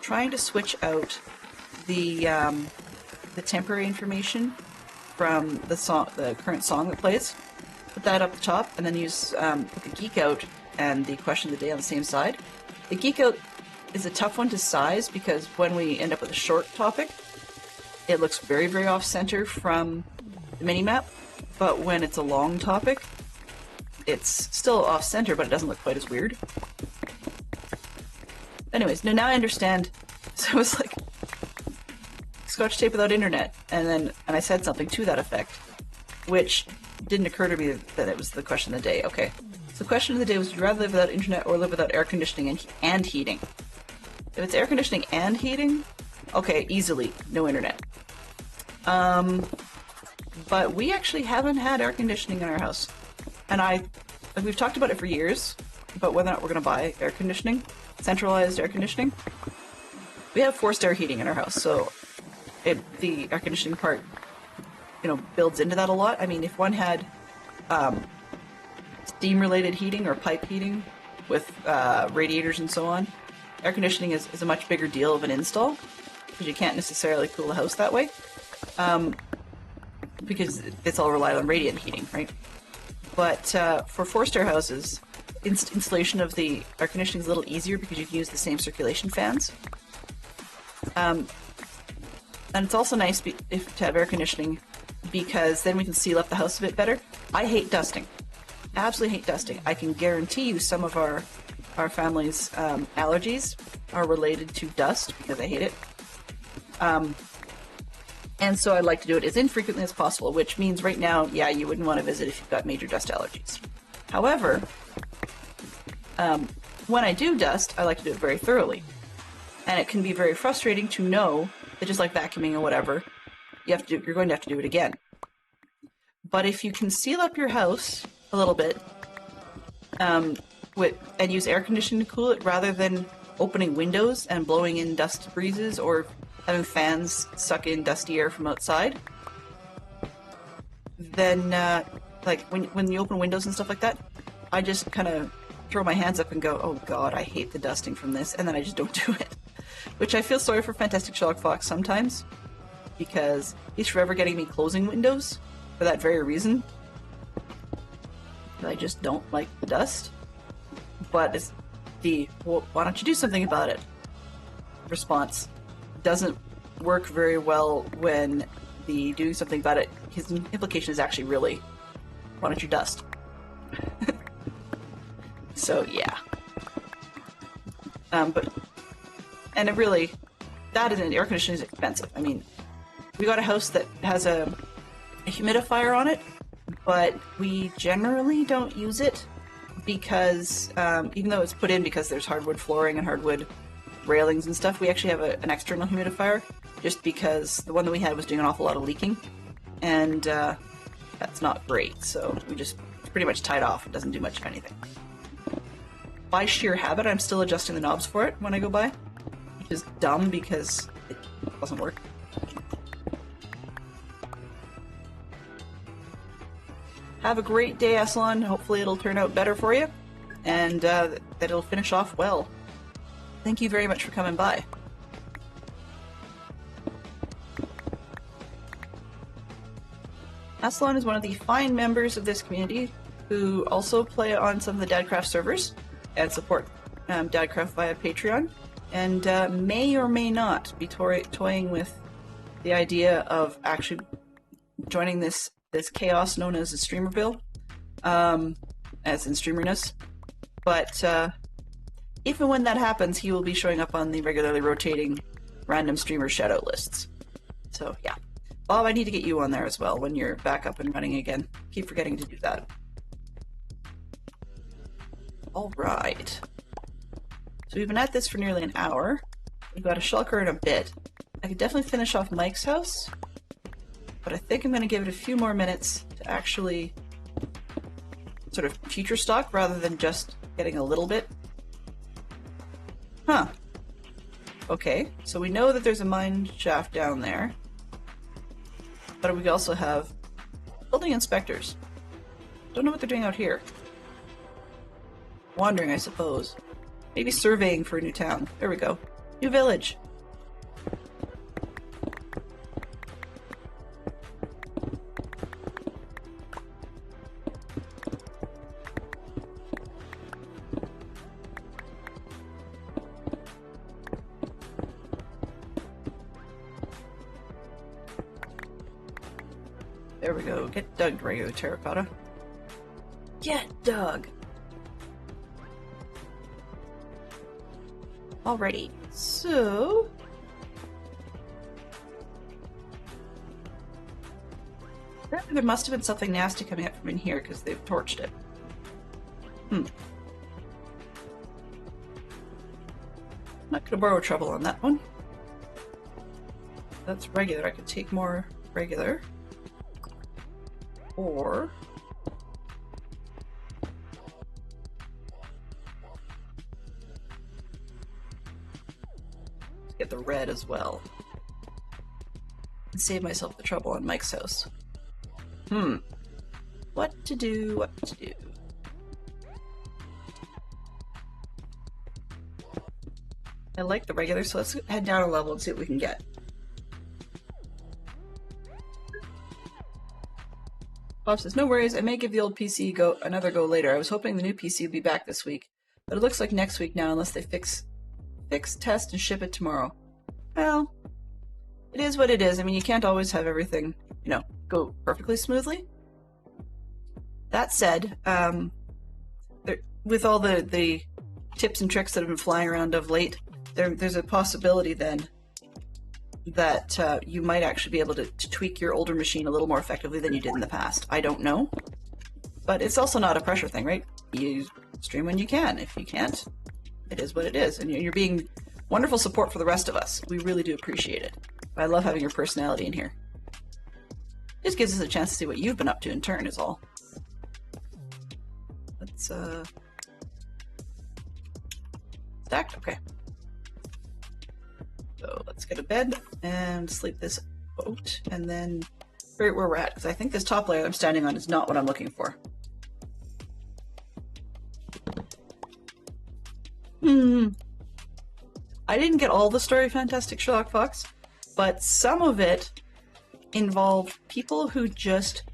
trying to switch out the temporary information from the song, the current song that plays. Put that up the top, and then use put the geek out and the question of the day on the same side. The geek out is a tough one to size because when we end up with a short topic, it looks very, very off-center from the mini-map, but when it's a long topic, it's still off-center, but it doesn't look quite as weird. Anyways, now I understand. So it was like Scotch tape without internet, and I said something to that effect, which didn't occur to me that it was the question of the day. Okay, so the question of the day was, would you rather live without internet or live without air conditioning and heating? If it's air conditioning and heating, okay, easily, no internet. But we actually haven't had air conditioning in our house. And we've talked about it for years, about whether or not we're going to buy air conditioning, centralized air conditioning. We have forced air heating in our house, so the air conditioning part, builds into that a lot. I mean, if one had steam-related heating or pipe heating with radiators and so on, air conditioning is a much bigger deal of an install, because you can't necessarily cool the house that way, because it's all relied on radiant heating, right? But for forced air houses, installation of the air conditioning is a little easier because you can use the same circulation fans. And it's also nice to have air conditioning because then we can seal up the house a bit better. I hate dusting. Absolutely hate dusting. I can guarantee you some of our family's allergies are related to dust because I hate it. And so I like to do it as infrequently as possible, which means right now, yeah, you wouldn't want to visit if you've got major dust allergies. However, when I do dust, I like to do it very thoroughly. And it can be very frustrating to know that just like vacuuming or whatever, you're going to have to do it again. But if you can seal up your house a little bit and use air conditioning to cool it rather than opening windows and blowing in dust breezes or having fans suck in dusty air from outside, then like when you open windows and stuff like that, I just kind of throw my hands up and go, oh god, I hate the dusting from this, and then I just don't do it. Which I feel sorry for Fantastic Sherlock Fox sometimes, because he's forever getting me closing windows for that very reason. I just don't like the dust. But it's well, why don't you do something about it? Response doesn't work very well when the doing something about it, his implication is actually really, why don't you dust? So yeah. And it really, that is, air conditioning is expensive. I mean, we got a house that has a humidifier on it, but we generally don't use it because even though it's put in because there's hardwood flooring and hardwood railings and stuff, we actually have an external humidifier just because the one that we had was doing an awful lot of leaking, and that's not great, so it's pretty much tied off. It doesn't do much of anything. By sheer habit, I'm still adjusting the knobs for it when I go by, which is dumb because it doesn't work. Have a great day, Aslan. Hopefully it'll turn out better for you, and that it'll finish off well. Thank you very much for coming by. Aslan is one of the fine members of this community who also play on some of the Dadcraft servers and support Dadcraft via Patreon, and may or may not be toying with the idea of actually joining this chaos known as a Streamerville, as in streamerness. But if and when that happens, he will be showing up on the regularly rotating random streamer shadow lists. So yeah. Bob, I need to get you on there as well when you're back up and running again. Keep forgetting to do that. Alright. So we've been at this for nearly an hour. We've got a shulker in a bit. I could definitely finish off Mike's house, but I think I'm going to give it a few more minutes to actually sort of future stock rather than just getting a little bit. Huh. Okay, so we know that there's a mine shaft down there, but we also have building inspectors. Don't know what they're doing out here. Wandering, I suppose. Maybe surveying for a new town. There we go. New village. There we go. Get dug, regular terracotta. Get dug! Alrighty, so... apparently there must have been something nasty coming up from in here because they've torched it. Not gonna borrow trouble on that one. That's regular. I could take more regular. Or... get the red as well. And save myself the trouble on Mike's house. What to do, what to do. I like the regular, so let's head down a level and see what we can get. Bob says, no worries, I may give the old PC another go later. I was hoping the new PC would be back this week, but it looks like next week now unless they fix, test, and ship it tomorrow. Well, it is what it is. I mean, you can't always have everything, you know, go perfectly smoothly. That said, with all the tips and tricks that have been flying around of late, there's a possibility then that you might actually be able to tweak your older machine a little more effectively than you did in the past. I don't know. But it's also not a pressure thing, right? You stream when you can. If you can't, it is what it is. And you're being wonderful support for the rest of us. We really do appreciate it. I love having your personality in here. Just gives us a chance to see what you've been up to in turn is all. Let's, stacked? Okay. So let's get a bed and sleep this out, and then right where we're at, because I think this top layer I'm standing on is not what I'm looking for. I didn't get all the story of Fantastic Sherlock Fox, but some of it involved people who just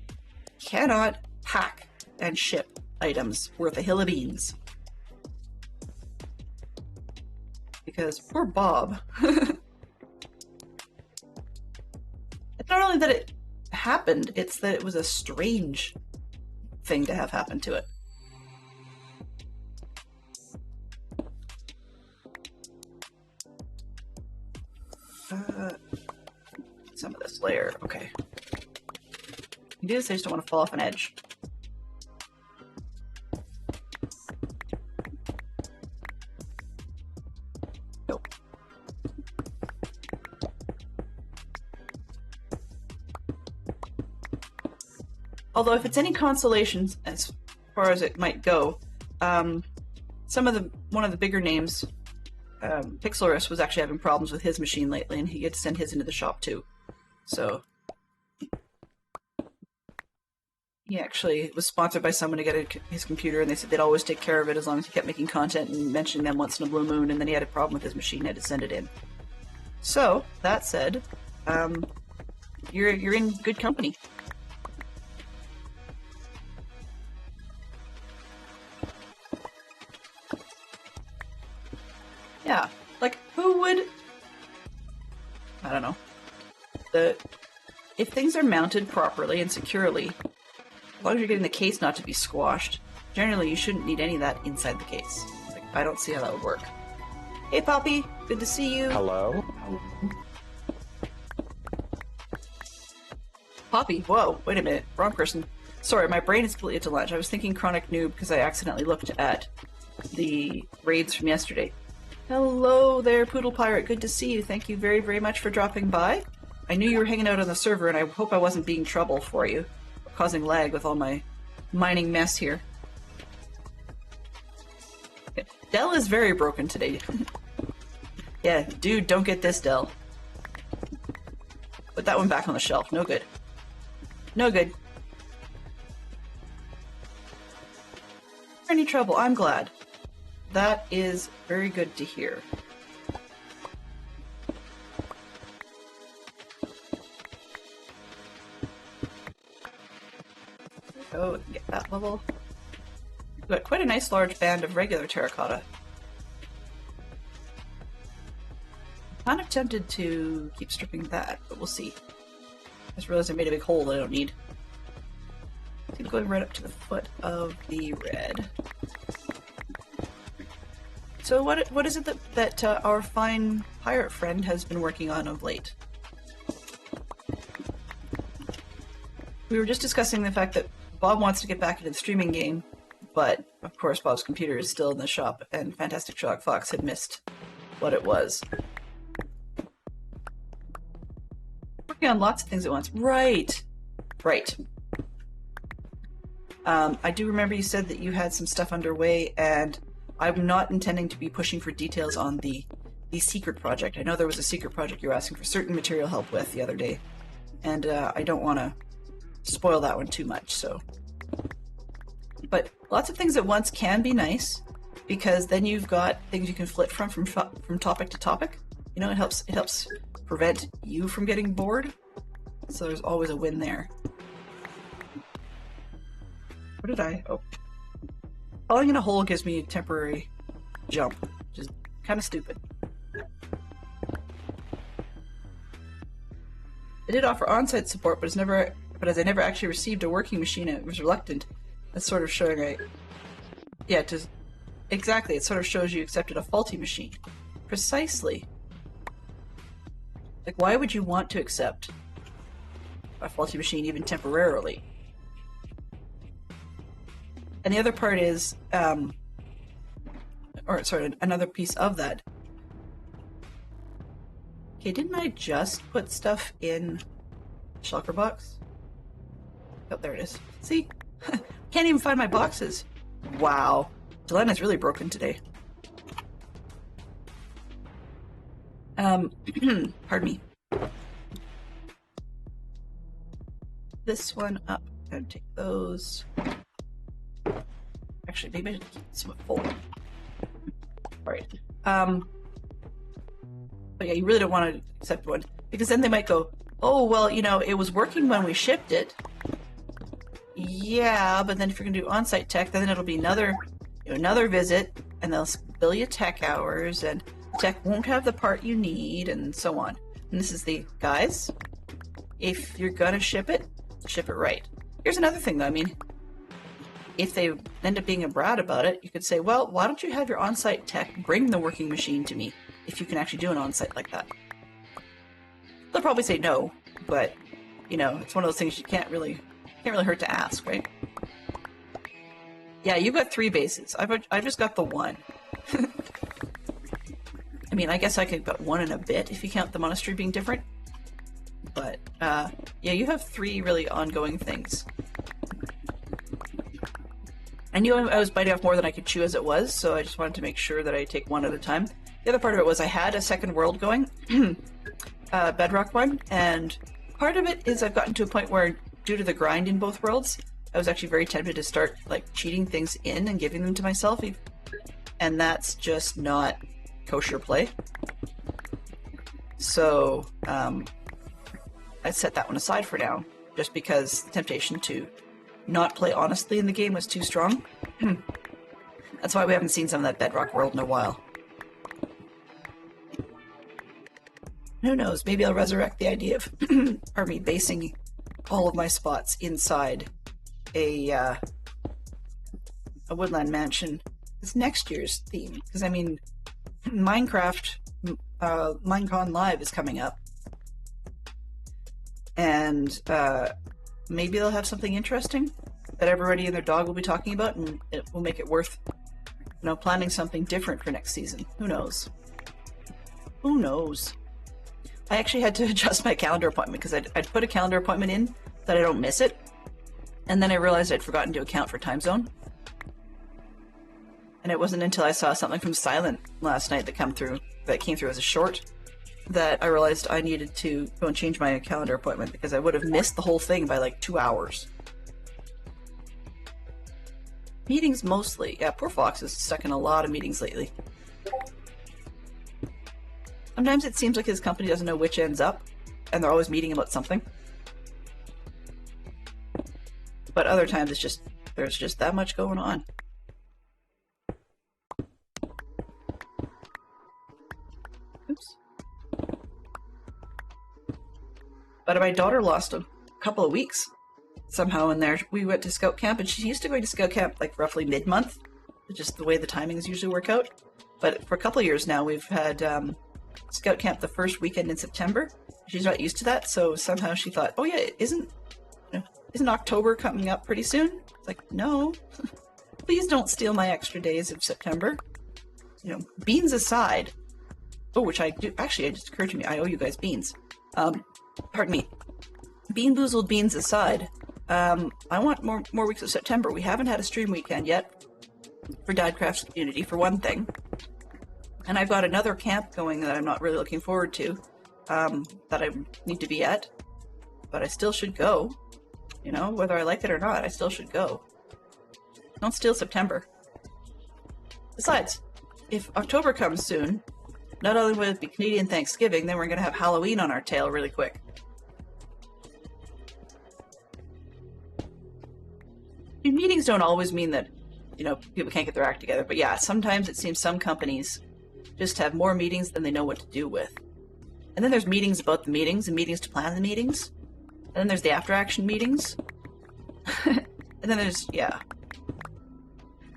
cannot pack and ship items worth a hill of beans. Because poor Bob. It's not only that it happened, it's that it was a strange thing to have happen to it. Some of this layer, okay. You do this, I just don't want to fall off an edge. Nope. Although if it's any consolation as far as it might go, one of the bigger names, Pixelrus, was actually having problems with his machine lately, and he had to send his into the shop too. So he actually was sponsored by someone to get his computer, and they said they'd always take care of it as long as he kept making content and mentioning them once in a blue moon, and then he had a problem with his machine and had to send it in. So, that said, you're in good company. Yeah, like, who would... I don't know. If things are mounted properly and securely, as long as you're getting the case not to be squashed, generally you shouldn't need any of that inside the case. Like, I don't see how that would work. Hey, Poppy! Good to see you! Hello? Poppy? Whoa, wait a minute. Wrong person. Sorry, my brain is completely to lunch. I was thinking Chronic Noob because I accidentally looked at the raids from yesterday. Hello there, Poodle Pirate. Good to see you. Thank you very, very much for dropping by. I knew you were hanging out on the server, and I hope I wasn't being trouble for you, causing lag with all my mining mess here. Dell is very broken today. Yeah, dude, don't get this, Dell. Put that one back on the shelf. No good. No good. Any trouble? I'm glad. That is very good to hear. Go and get that level. We've got quite a nice large band of regular terracotta. I'm kind of tempted to keep stripping that, but we'll see. I just realized I made a big hole that I don't need. I think going right up to the foot of the red. So what is it that our fine pirate friend has been working on of late? We were just discussing the fact that Bob wants to get back into the streaming game, but of course Bob's computer is still in the shop, and Fantastic Sherlock Fox had missed what it was. Working on lots of things at once. Right. Right. I do remember you said that you had some stuff underway, and I'm not intending to be pushing for details on the secret project. I know there was a secret project you were asking for certain material help with the other day, and I don't want to spoil that one too much, so. But lots of things at once can be nice, because then you've got things you can flip from topic to topic. You know, it helps prevent you from getting bored, so there's always a win there. What did I? Oh. Falling in a hole gives me a temporary jump, which is kind of stupid. It did offer on-site support, but as I never actually received a working machine, I was reluctant. That's sort of showing exactly, it sort of shows you accepted a faulty machine. Precisely. Like, why would you want to accept a faulty machine even temporarily? And the other part is, another piece of that. Okay, didn't I just put stuff in shulker box? Oh, there it is. See? Can't even find my boxes. Wow. Delana's really broken today. Pardon me. This one up. And take those. Actually, maybe I should keep this one full. Alright. But yeah, you really don't want to accept one. Because then they might go, oh, well, you know, it was working when we shipped it. Yeah, but then if you're going to do on-site tech, then it'll be another visit, and they'll bill you tech hours, and tech won't have the part you need, and so on. And this is the, guys, if you're going to ship it right. Here's another thing, though. I mean, if they end up being a brat about it, you could say, well, why don't you have your on-site tech bring the working machine to me, if you can actually do an on-site like that. They'll probably say no, but, you know, it's one of those things you can't really hurt to ask, right? Yeah, you've got 3 bases. I've just got the 1. I mean, I guess I could got 1 and a bit if you count the monastery being different. But, yeah, you have 3 really ongoing things. I knew I was biting off more than I could chew as it was, so I just wanted to make sure that I take 1 at a time. The other part of it was I had a second world going, Bedrock one, and part of it is I've gotten to a point where, due to the grind in both worlds, I was actually very tempted to start like cheating things in and giving them to myself, and that's just not kosher play. So I set that one aside for now, just because the temptation to not play honestly in the game was too strong. That's why we haven't seen some of that Bedrock world in a while. Who knows, maybe I'll resurrect the idea of, pardon me, basing all of my spots inside a woodland mansion. It's next year's theme, because I mean, Minecraft, Minecon Live is coming up. And maybe they'll have something interesting that everybody and their dog will be talking about, and it will make it worth, you know, planning something different for next season. Who knows? Who knows? I actually had to adjust my calendar appointment because I'd put a calendar appointment in that I don't miss it, and then I realized I'd forgotten to account for time zone. And it wasn't until I saw something from Silent last night that came through as a short that I realized I needed to go and change my calendar appointment, because I would have missed the whole thing by like 2 hours. Meetings mostly. Yeah, poor Fox is stuck in a lot of meetings lately. Sometimes it seems like his company doesn't know which end's up, and they're always meeting about something. But other times it's just, there's just that much going on. Oops. But my daughter lost a couple of weeks somehow in there. We went to scout camp, and she's used to going to scout camp like roughly mid-month, just the way the timings usually work out. But for a couple of years now, we've had scout camp the first weekend in September. She's not used to that, so somehow she thought, oh yeah, isn't October coming up pretty soon? It's like, no. Please don't steal my extra days of September. You know, beans aside. Oh, which I do, actually, it just occurred to me, I owe you guys beans. Pardon me. Boozled beans aside, I want more weeks of September. We haven't had a stream weekend yet for Dadcraft's community, for one thing. And I've got another camp going that I'm not really looking forward to, that I need to be at. But I still should go. You know, whether I like it or not, I still should go. Don't steal September. Besides, if October comes soon, not only will it be Canadian Thanksgiving, then we're going to have Halloween on our tail really quick. mean, meetings don't always mean that, you know, people can't get their act together. But yeah, sometimes it seems some companies just have more meetings than they know what to do with. And then there's meetings about the meetings and meetings to plan the meetings. And then there's the after action meetings. And then there's, yeah.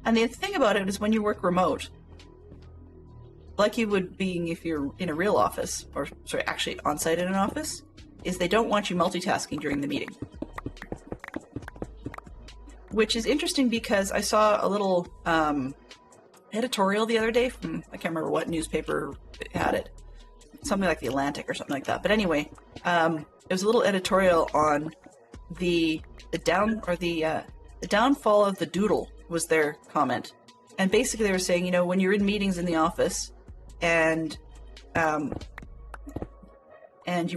And the thing about it is when you work remote, like you would be if you're in a real office, or sorry, actually on site in an office, is they don't want you multitasking during the meeting. Which is interesting because I saw a little editorial the other day from, I can't remember what newspaper had it, something like The Atlantic or something like that. But anyway, it was a little editorial on the downfall of the doodle was their comment. And basically they were saying, you know, when you're in meetings in the office and you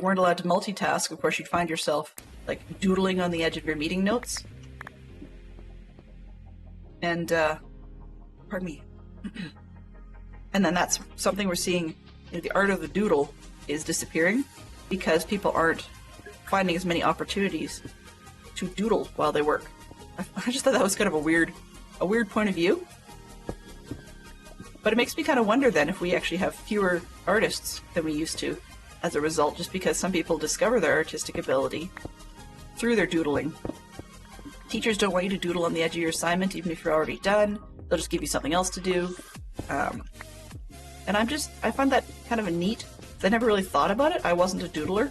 weren't allowed to multitask, of course you'd find yourself like doodling on the edge of your meeting notes. And, pardon me. And then that's something we're seeing, you know, the art of the doodle is disappearing because people aren't finding as many opportunities to doodle while they work. I just thought that was kind of a weird point of view. But it makes me kind of wonder then if we actually have fewer artists than we used to as a result, just because some people discover their artistic ability through their doodling. Teachers don't want you to doodle on the edge of your assignment, even if you're already done. They'll just give you something else to do. And I find that kind of a neat, I never really thought about it. I wasn't a doodler.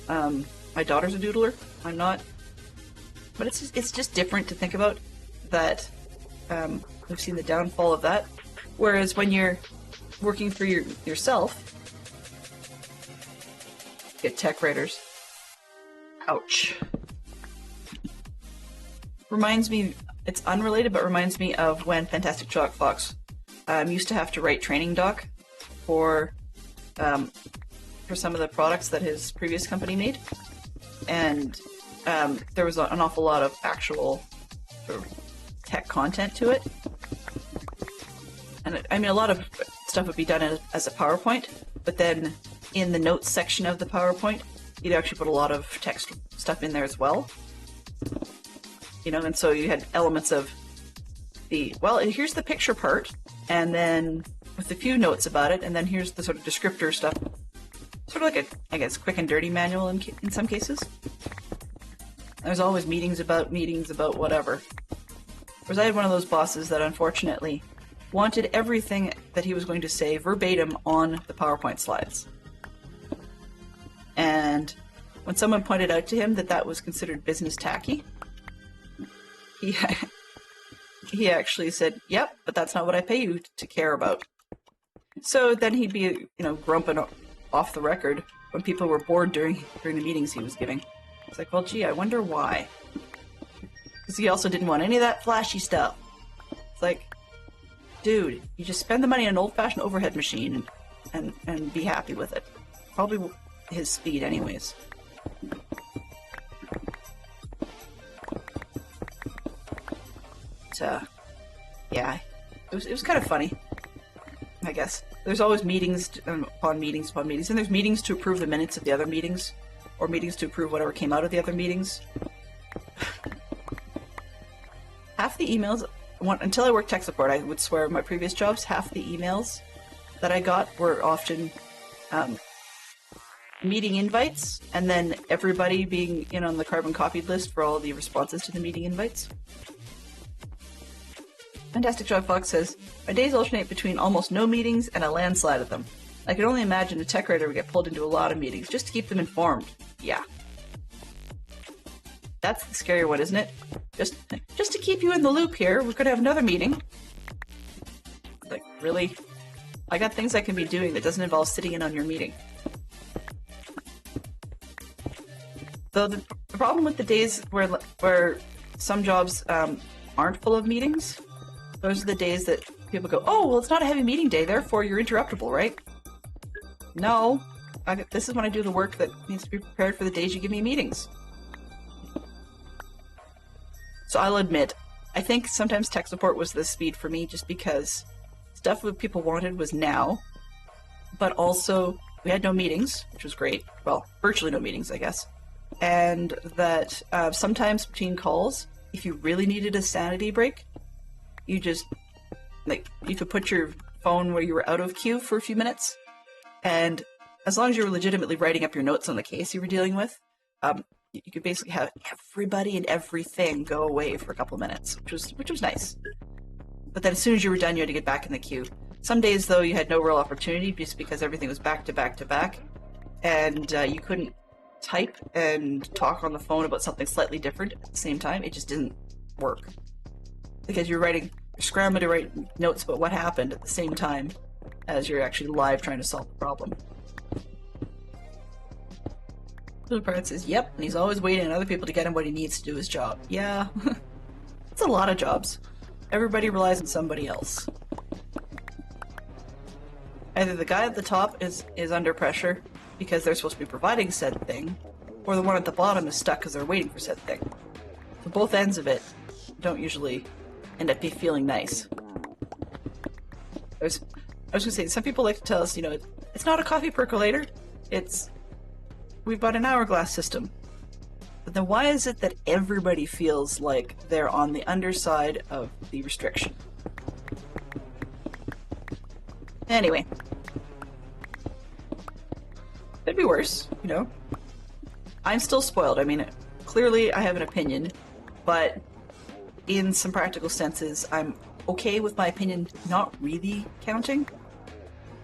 My daughter's a doodler. I'm not. But it's just different to think about that. We've seen the downfall of that. Whereas when you're working for yourself, get tech writers. Ouch. Reminds me, it's unrelated, but reminds me of when Fantastic Chalk Fox used to have to write training doc for some of the products that his previous company made. And there was an awful lot of actual sort of tech content to it. And I mean, a lot of stuff would be done as a PowerPoint, but then in the notes section of the PowerPoint, you'd actually put a lot of text stuff in there as well. You know, and so you had elements of here's the picture part, and then with a few notes about it, and then here's the sort of descriptor stuff. Sort of like I guess, quick and dirty manual in some cases. There's always meetings about whatever. Whereas I had one of those bosses that unfortunately wanted everything that he was going to say verbatim on the PowerPoint slides. And when someone pointed out to him that that was considered business tacky, he actually said, "Yep, but that's not what I pay you to care about." So then he'd be, you know, grumping off the record when people were bored during the meetings he was giving. It's like, well, gee, I wonder why. Because he also didn't want any of that flashy stuff. It's like, dude, you just spend the money on an old-fashioned overhead machine and be happy with it. Probably his speed anyways. But, yeah, it was kind of funny, I guess. There's always meetings upon meetings upon meetings, and there's meetings to approve the minutes of the other meetings, or meetings to approve whatever came out of the other meetings. Half the emails, until I worked tech support, I would swear my previous jobs, half the emails that I got were often meeting invites, and then everybody being in on the carbon copied list for all the responses to the meeting invites. Fantastic Job Fox says, "My days alternate between almost no meetings and a landslide of them. I can only imagine a tech writer would get pulled into a lot of meetings just to keep them informed." Yeah. That's the scary one, isn't it? Just to keep you in the loop here, we're going to have another meeting. Like, really? I got things I can be doing that doesn't involve sitting in on your meeting. Though the problem with the days where some jobs aren't full of meetings, those are the days that people go, "Oh, well, it's not a heavy meeting day, therefore you're interruptible, right?" No. This is when I do the work that needs to be prepared for the days you give me meetings. So I'll admit, I think sometimes tech support was the speed for me just because stuff that people wanted was now, but also we had no meetings, which was great. Well, virtually no meetings, I guess. and that sometimes between calls, if you really needed a sanity break, you just, like, you could put your phone where you were out of queue for a few minutes, and as long as you were legitimately writing up your notes on the case you were dealing with, you could basically have everybody and everything go away for a couple of minutes, which was nice. But then as soon as you were done, you had to get back in the queue. Some days, though, you had no real opportunity just because everything was back to back to back, and you couldn't type and talk on the phone about something slightly different at the same time. It just didn't work. Because you're scrambling to write notes about what happened at the same time as you're actually live trying to solve the problem. Little part says, yep, and he's always waiting on other people to get him what he needs to do his job. Yeah, it's a lot of jobs. Everybody relies on somebody else. Either the guy at the top is under pressure because they're supposed to be providing said thing, or the one at the bottom is stuck because they're waiting for said thing. So both ends of it don't usually end up feeling nice. I was going to say, some people like to tell us, it's not a coffee percolator, we've got an hourglass system. But then why is it that everybody feels like they're on the underside of the restriction? Anyway. Could be worse, I'm still spoiled. I mean, clearly I have an opinion, but in some practical senses, I'm okay with my opinion not really counting,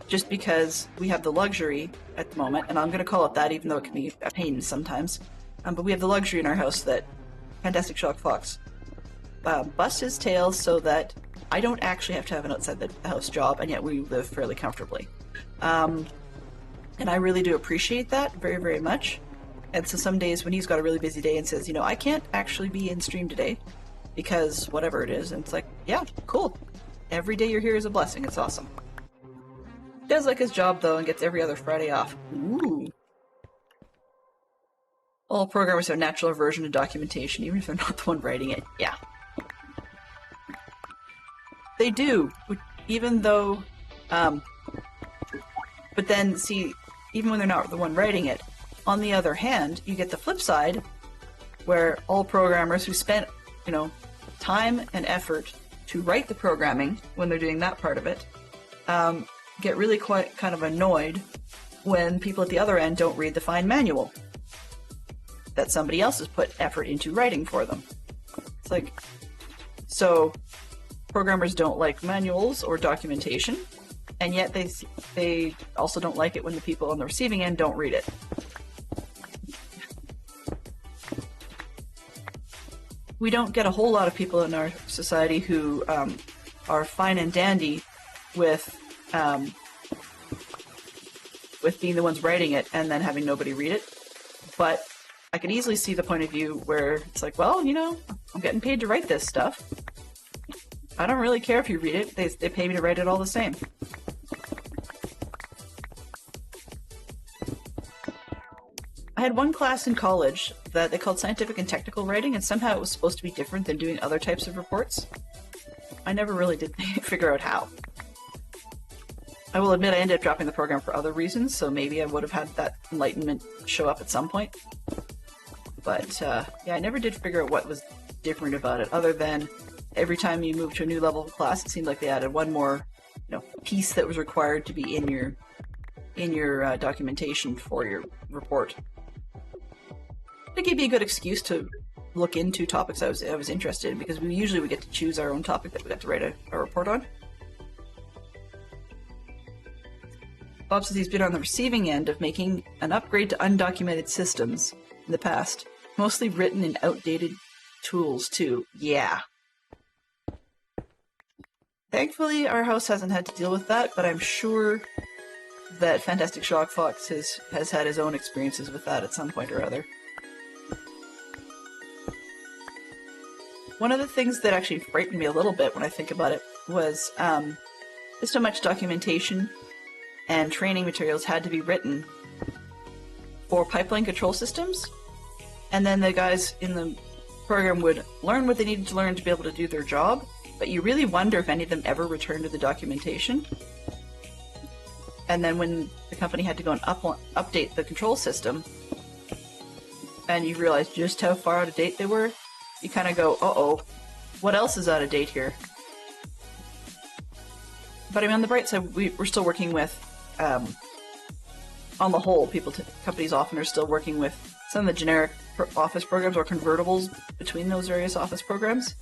just because we have the luxury at the moment, and I'm going to call it that even though it can be a pain sometimes, but we have the luxury in our house that Fantastic Shock Fox busts his tail so that I don't actually have to have an outside the house job, and yet we live fairly comfortably. And I really do appreciate that very, very much. And so some days when he's got a really busy day and says, I can't actually be in stream today because whatever it is, and it's like, yeah, cool. Every day you're here is a blessing. It's awesome. He does like his job, though, and gets every other Friday off. Ooh. All programmers have natural aversion to documentation, even if they're not the one writing it. Yeah. They do, even though, but then, see, even when they're not the one writing it, on the other hand, you get the flip side, where all programmers who spent, time and effort to write the programming when they're doing that part of it, get really quite kind of annoyed when people at the other end don't read the fine manual that somebody else has put effort into writing for them. It's like, so programmers don't like manuals or documentation, and yet they also don't like it when the people on the receiving end don't read it. We don't get a whole lot of people in our society who are fine and dandy with being the ones writing it and then having nobody read it. But I can easily see the point of view where it's like, well, I'm getting paid to write this stuff. I don't really care if you read it. They pay me to write it all the same. I had one class in college that they called scientific and technical writing, and somehow it was supposed to be different than doing other types of reports. I never really did figure out how. I will admit I ended up dropping the program for other reasons, so maybe I would have had that enlightenment show up at some point. But yeah, I never did figure out what was different about it, other than every time you move to a new level of class, it seemed like they added one more, piece that was required to be in your documentation for your report. It gave me a good excuse to look into topics I was interested in, because we usually get to choose our own topic that we got to write a report on. Bob says he's been on the receiving end of making an upgrade to undocumented systems in the past, mostly written in outdated tools too. Yeah. Thankfully, our house hasn't had to deal with that, but I'm sure that Fantastic Shock Fox has had his own experiences with that at some point or other. One of the things that actually frightened me a little bit when I think about it was just how much documentation and training materials had to be written for pipeline control systems, and then the guys in the program would learn what they needed to learn to be able to do their job, but you really wonder if any of them ever returned to the documentation. And then when the company had to go and update the control system, and you realize just how far out of date they were, you kind of go, uh-oh, what else is out of date here? But I mean, on the bright side, we're still working with, on the whole, companies often are still working with some of the generic Office programs or convertibles between those various Office programs.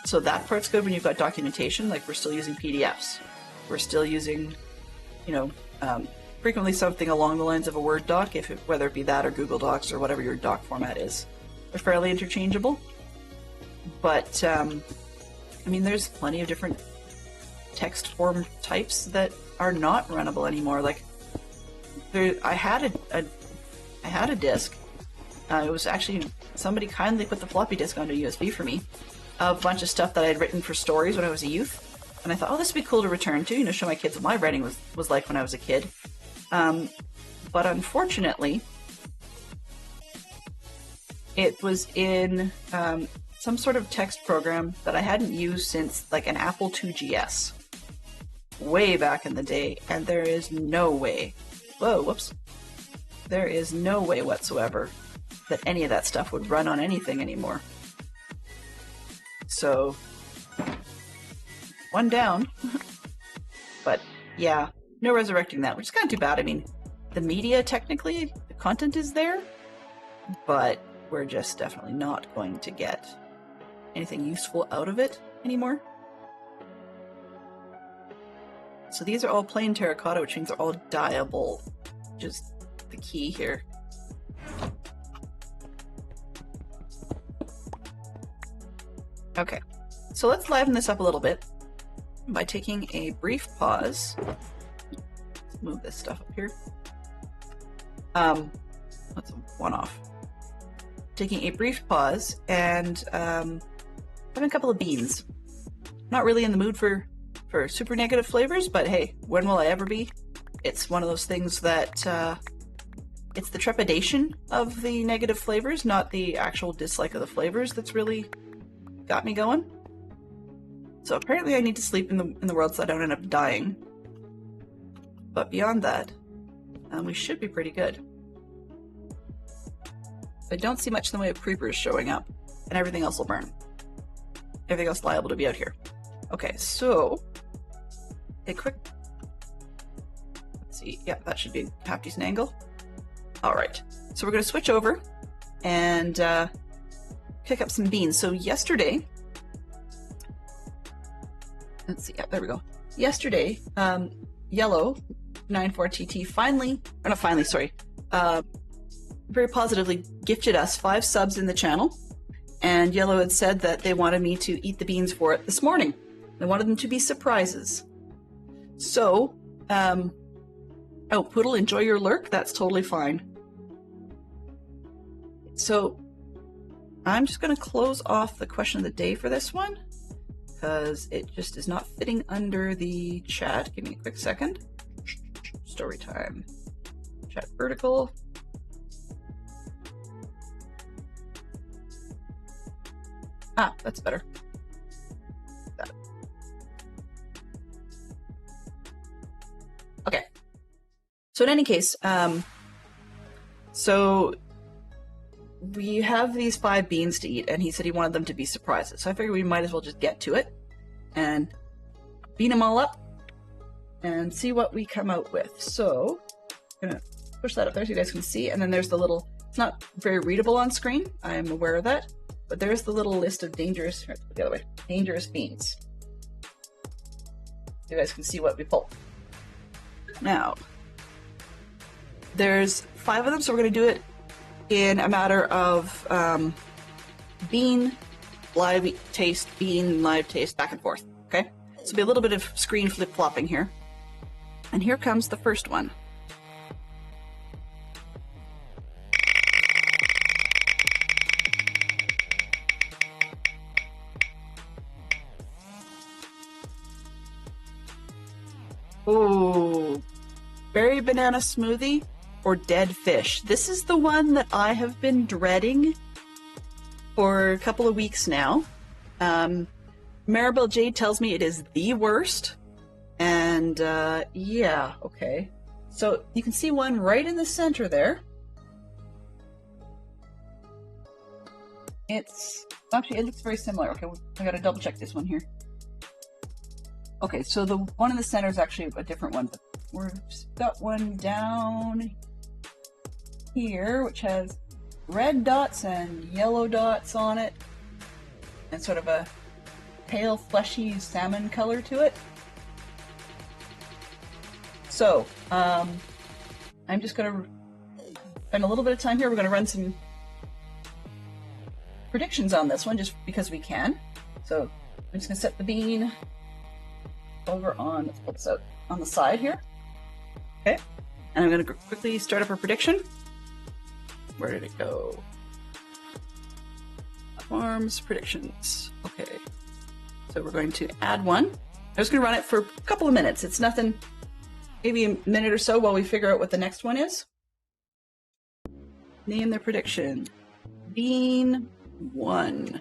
So that part's good when you've got documentation, like we're still using PDFs. We're still using, frequently something along the lines of a Word doc, whether it be that or Google Docs or whatever your doc format is. They're fairly interchangeable. But, I mean, there's plenty of different text form types that are not runnable anymore. Like, I had a disk. It was actually, somebody kindly put the floppy disk onto USB for me, of a bunch of stuff that I had written for stories when I was a youth. And I thought, oh, this would be cool to return to, show my kids what my writing was like when I was a kid. But unfortunately, it was in some sort of text program that I hadn't used since like an Apple IIgs, way back in the day, and there is no way, there is no way whatsoever that any of that stuff would run on anything anymore. So, one down. But yeah, no resurrecting that, which is kind of too bad. I mean, the media, technically, the content is there, but we're just definitely not going to get anything useful out of it anymore. So these are all plain terracotta, which means they're all dyeable, which is the key here. Okay, so let's liven this up a little bit by taking a brief pause. Let's move this stuff up here. That's one off. Taking a brief pause and having a couple of beans. Not really in the mood for super negative flavors, but hey, when will I ever be? It's one of those things that it's the trepidation of the negative flavors, not the actual dislike of the flavors, that's really got me going. So apparently I need to sleep in the world so I don't end up dying. But beyond that, we should be pretty good. I don't see much in the way of creepers showing up, and everything else will burn. Everything else liable to be out here. Okay, so a quick, let's see, yeah, that should be a half decent angle. All right, so we're going to switch over and pick up some beans. So yesterday, let's see, yeah, there we go. Yesterday, Yellow 94TT very positively gifted us 5 subs in the channel, and Yellow had said that they wanted me to eat the beans for it this morning. They wanted them to be surprises. So, oh, Poodle, enjoy your lurk. That's totally fine. So, I'm just going to close off the question of the day for this one, because it just is not fitting under the chat. Give me a quick second. Story time. Chat vertical. Ah, that's better. Got it. Okay. So in any case, so we have these 5 beans to eat, and he said he wanted them to be surprises. So I figured we might as well just get to it and bean them all up and see what we come out with. So I'm gonna push that up there so you guys can see, and then there's the little, it's not very readable on screen, I'm aware of that, but there's the little list of dangerous, or the other way, dangerous beans. You guys can see what we pulled. Now, there's 5 of them, so we're going to do it in a matter of bean, live taste, bean, live taste, back and forth, okay? So there'll be a little bit of screen flip-flopping here. And here comes the first one. Ooh, berry banana smoothie or dead fish. This is the one that I have been dreading for a couple of weeks now. Maribel Jade tells me it is the worst. And yeah, okay. So you can see one right in the center there. It's actually, it looks very similar. Okay, I gotta double check this one here. Okay, so the one in the center is actually a different one, but we've got one down here which has red dots and yellow dots on it, and sort of a pale fleshy salmon color to it. So I'm just gonna spend a little bit of time here. We're gonna run some predictions on this one just because we can. So I'm just gonna set the bean over on, let's put this out on the side here. Okay, and I'm gonna quickly start up our prediction. Where did it go? Platforms, predictions. Okay, so we're going to add one. I'm just gonna run it for a couple of minutes. It's nothing, maybe a minute or so while we figure out what the next one is. Name the prediction. Bean 1.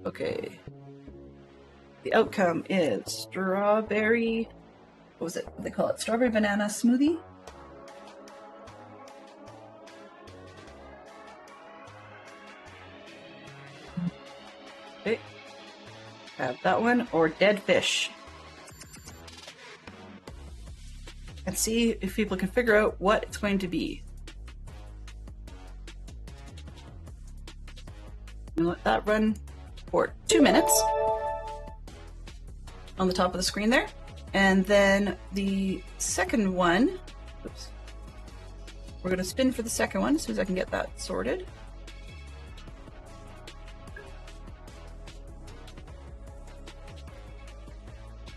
Okay. The outcome is strawberry, what was it? What do they call it? Strawberry banana smoothie? Okay. Have that one, or dead fish. And see if people can figure out what it's going to be. And let that run for 2 minutes on the top of the screen there. And then the second one, oops, we're going to spin for the second one as soon as I can get that sorted.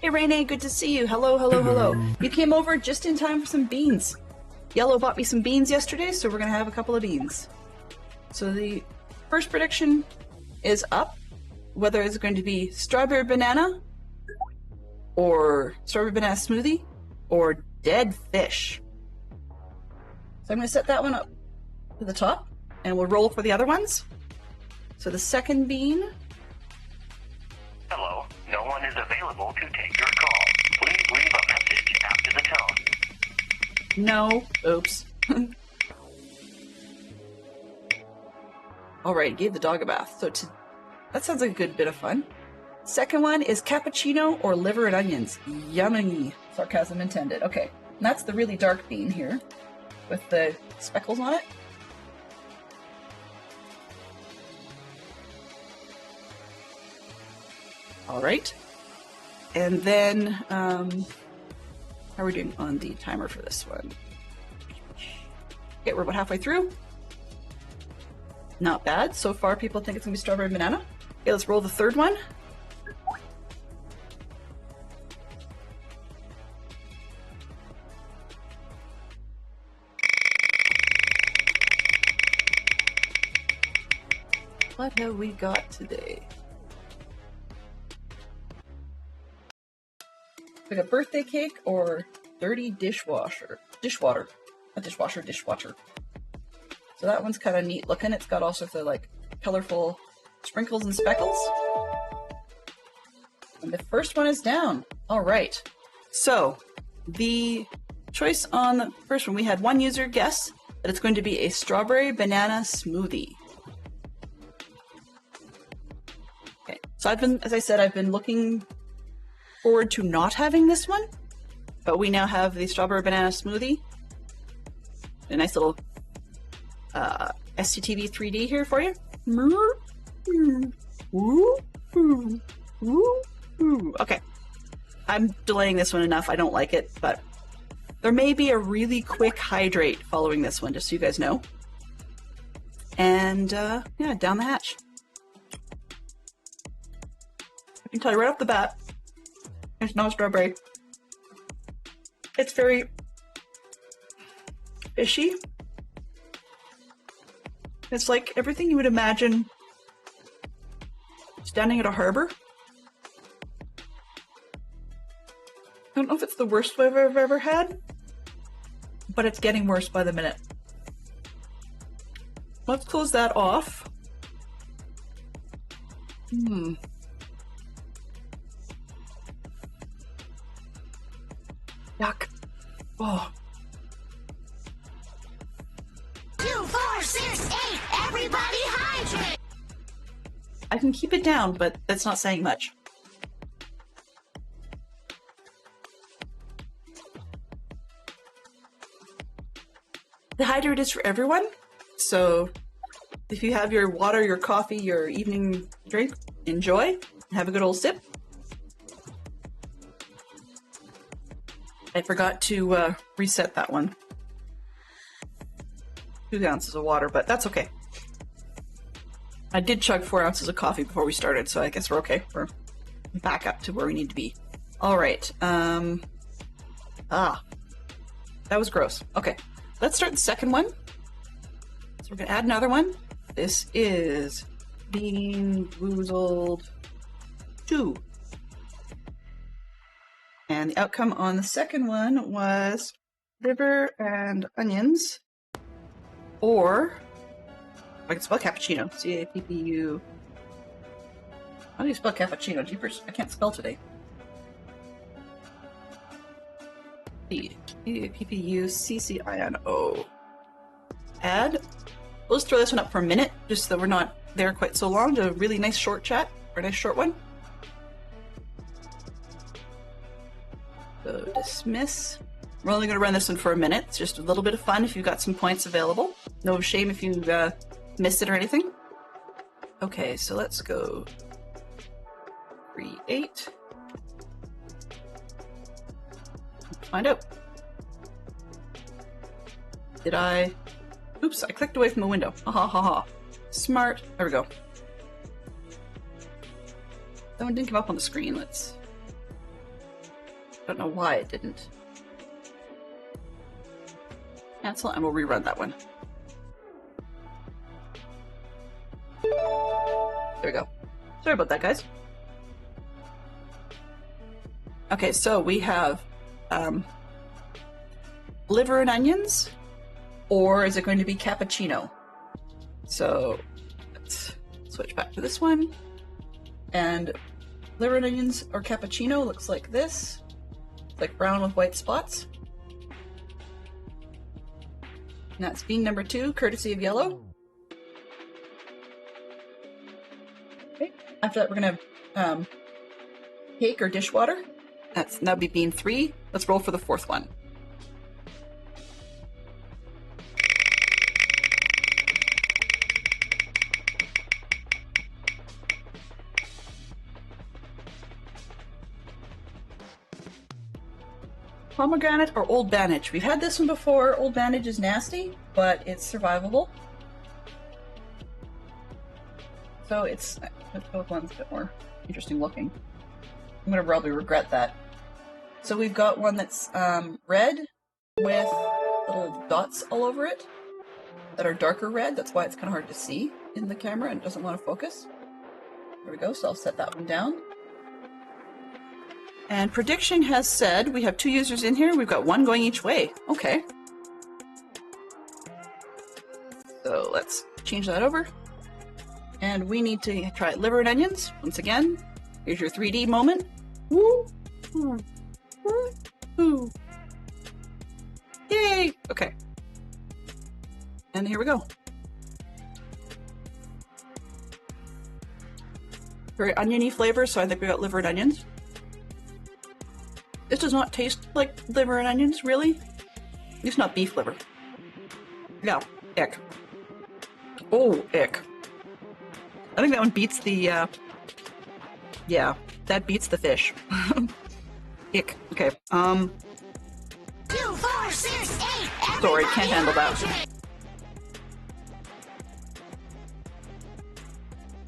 Hey Rainey, good to see you. Hello, hello, hello. You came over just in time for some beans. Yellow bought me some beans yesterday, so we're going to have a couple of beans. So the first prediction is up, whether it's going to be strawberry banana, or strawberry banana smoothie, or dead fish. So I'm going to set that one up to the top, and we'll roll for the other ones. So the second bean. Hello, no one is available to take your call. Please leave a message after the tone. No. Oops. Alright, gave the dog a bath. So that sounds like a good bit of fun. Second one is cappuccino or liver and onions. Yummy. Sarcasm intended. Okay, and that's the really dark bean here with the speckles on it. Alright. And then, how are we doing on the timer for this one? Okay, we're about halfway through. Not bad. So far, people think it's going to be strawberry banana. Okay, let's roll the third one. What have we got today? Like a birthday cake or dirty dishwater. Dishwater. A dishwasher, dishwasher. So that one's kind of neat looking. It's got all sorts of like colorful sprinkles and speckles. And the first one is down. All right. So the choice on the first one, we had one user guess that it's going to be a strawberry banana smoothie. Okay. So as I said, I've been looking forward to not having this one, but we now have the strawberry banana smoothie. A nice little SCTV 3D here for you. Okay, I'm delaying this one enough. I don't like it, but there may be a really quick hydrate following this one, just so you guys know. And yeah, down the hatch. I can tell you right off the bat, it's not strawberry. It's very fishy. It's like everything you would imagine standing at a harbor. I don't know if it's the worst flavor I've ever had, but it's getting worse by the minute. Let's close that off. Yuck. Oh. 2, 4, 6, 8, everybody hydrate! keep it down, but that's not saying much. The hydrate is for everyone, so if you have your water, your coffee, your evening drink, enjoy. Have a good old sip. I forgot to reset that one. 2 ounces of water, but that's okay. I did chug 4 ounces of coffee before we started, so I guess we're okay. We're back up to where we need to be. All right. That was gross. Okay, let's start the second one. So we're gonna add another one. This is Bean Boozled 2. And the outcome on the second one was liver and onions, or I can spell cappuccino. C-A-P-P-U. How do you spell cappuccino? Jeepers, I can't spell today. C-A-P-P-U-C-C-I-N-O. Add. We'll just throw this one up for a minute, just so that we're not there quite so long. To a really nice short chat, or a nice short one. So dismiss. We're only going to run this one for a minute. It's just a little bit of fun if you've got some points available. No shame if you missed it or anything. Okay, so let's go create. Let's find out. Did I? Oops, I clicked away from the window. Ha ha ha ha. Smart. There we go. That one didn't come up on the screen. Let's. Don't know why it didn't. Cancel, and we'll rerun that one. There we go. Sorry about that, guys. Okay, so we have liver and onions, or is it going to be cappuccino? So let's switch back to this one. And liver and onions or cappuccino looks like this. It's like brown with white spots. And that's bean number 2, courtesy of yellow. Okay. After that, we're gonna have cake or dishwater. That'd be bean 3. Let's roll for the 4th one. Pomegranate or Old Bandage. We've had this one before. Old Bandage is nasty, but it's survivable. So let's go with one's a bit more interesting looking. I'm gonna probably regret that. So we've got one that's red with little dots all over it that are darker red. That's why it's kind of hard to see in the camera and it doesn't want to focus. There we go. So I'll set that one down. And prediction has said we have 2 users in here. We've got 1 going each way. Okay. So let's change that over. And we need to try liver and onions once again. Here's your 3D moment. Woo! Woo! Woo! Yay! Okay. And here we go. Very oniony flavor, so I think we got liver and onions. This does not taste like liver and onions, really. It's not beef liver. No, ick. Oh, ick. I think that one beats the, yeah, that beats the fish. Ick. Okay, 2, 4, 6, 8. Sorry, can't handle that.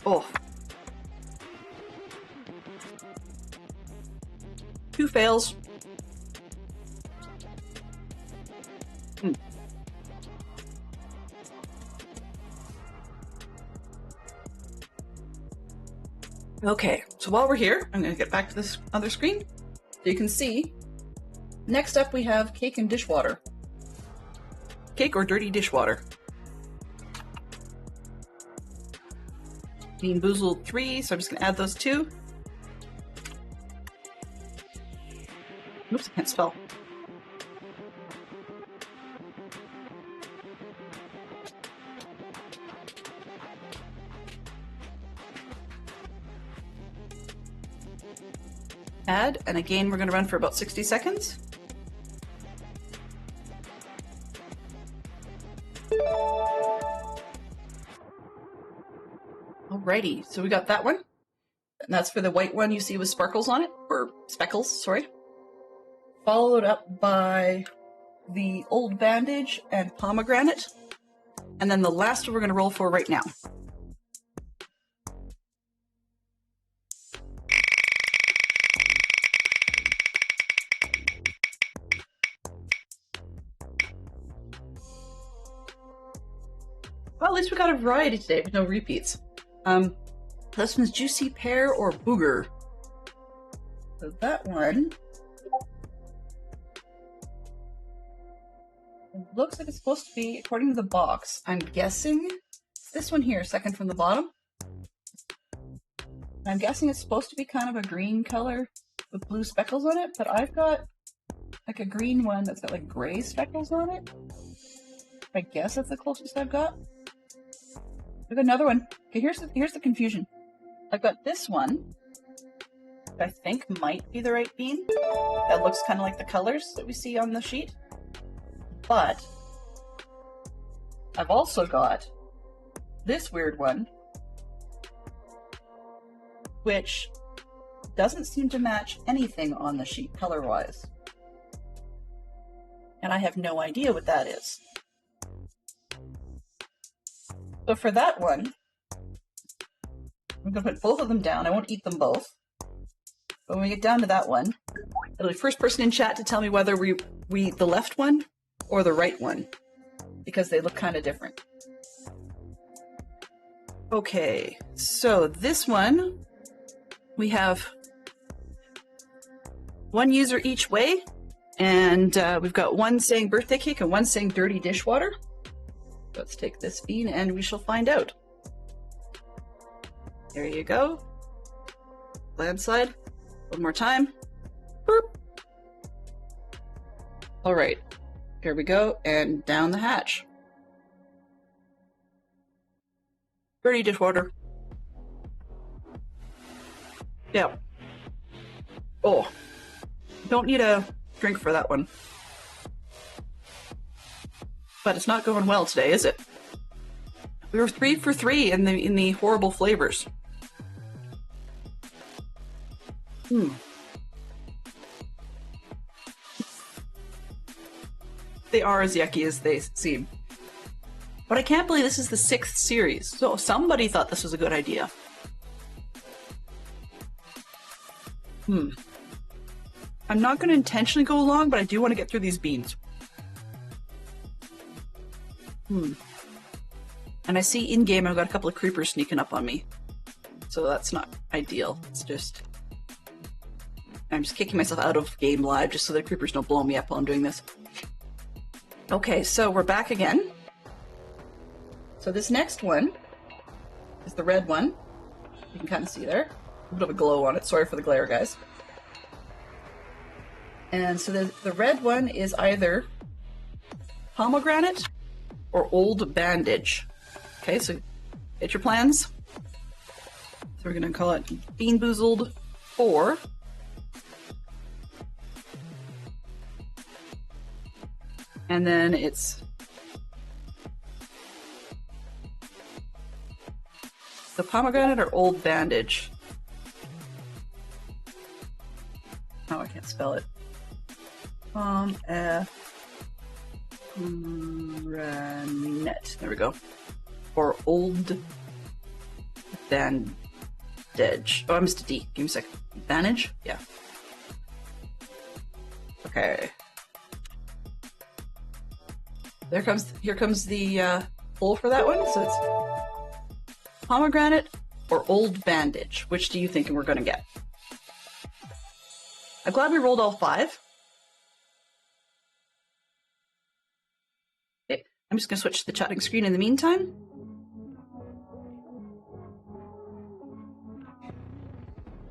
Oh. 2 fails. Okay, so while we're here, I'm going to get back to this other screen. So you can see, next up we have cake and dishwater. Cake or dirty dishwater. Bean Boozled 3, so I'm just going to add those 2. Oops, I can't spell. Add, and again, we're going to run for about 60 seconds. Alrighty, so we got that one. And that's for the white one you see with sparkles on it, or speckles, sorry. Followed up by the old bandage and pomegranate. And then the last one we're going to roll for right now. Well, at least we got a variety today with no repeats. This one's Juicy Pear or Booger. So that one... it looks like it's supposed to be, according to the box, I'm guessing, this one here, second from the bottom. I'm guessing it's supposed to be kind of a green color with blue speckles on it, but I've got like a green one that's got like gray speckles on it. I guess that's the closest I've got. I've got another one. Okay, here's the confusion. I've got this one that I think might be the right bean. That looks kind of like the colors that we see on the sheet. But I've also got this weird one, which doesn't seem to match anything on the sheet color-wise. And I have no idea what that is. So for that one, I'm going to put both of them down. I won't eat them both. But when we get down to that one, it'll be first person in chat to tell me whether we the left one or the right one, because they look kind of different. Okay, so this one, we have one user each way, and we've got one saying birthday cake and one saying dirty dishwater. Let's take this bean and we shall find out. There you go. Landslide. One more time. Boop. All right. Here we go, and down the hatch. Dirty dishwater. Yeah. Oh. Don't need a drink for that one. But it's not going well today, is it? We were 3 for 3 in the horrible flavors. They are as yucky as they seem. But I can't believe this is the 6th series. So somebody thought this was a good idea. I'm not going to intentionally go long, but I do want to get through these beans. And I see in-game I've got a couple of creepers sneaking up on me. So that's not ideal. It's just... I'm just kicking myself out of game live just so the creepers don't blow me up while I'm doing this. Okay, so we're back again. So this next one is the red one. You can kind of see there. A bit of a glow on it. Sorry for the glare, guys. And so the red one is either pomegranate or old bandage. Okay, so get your plans. So we're going to call it Bean Boozled 4. And then it's the pomegranate or old bandage. Oh, I can't spell it. Pomegranate. There we go. Or old bandage. Oh, I missed a D. Give me a second. Bandage? Yeah. Okay. Here comes the pull for that one. So it's pomegranate or old bandage. Which do you think we're going to get? I'm glad we rolled all 5. Okay, I'm just going to switch to the chatting screen in the meantime.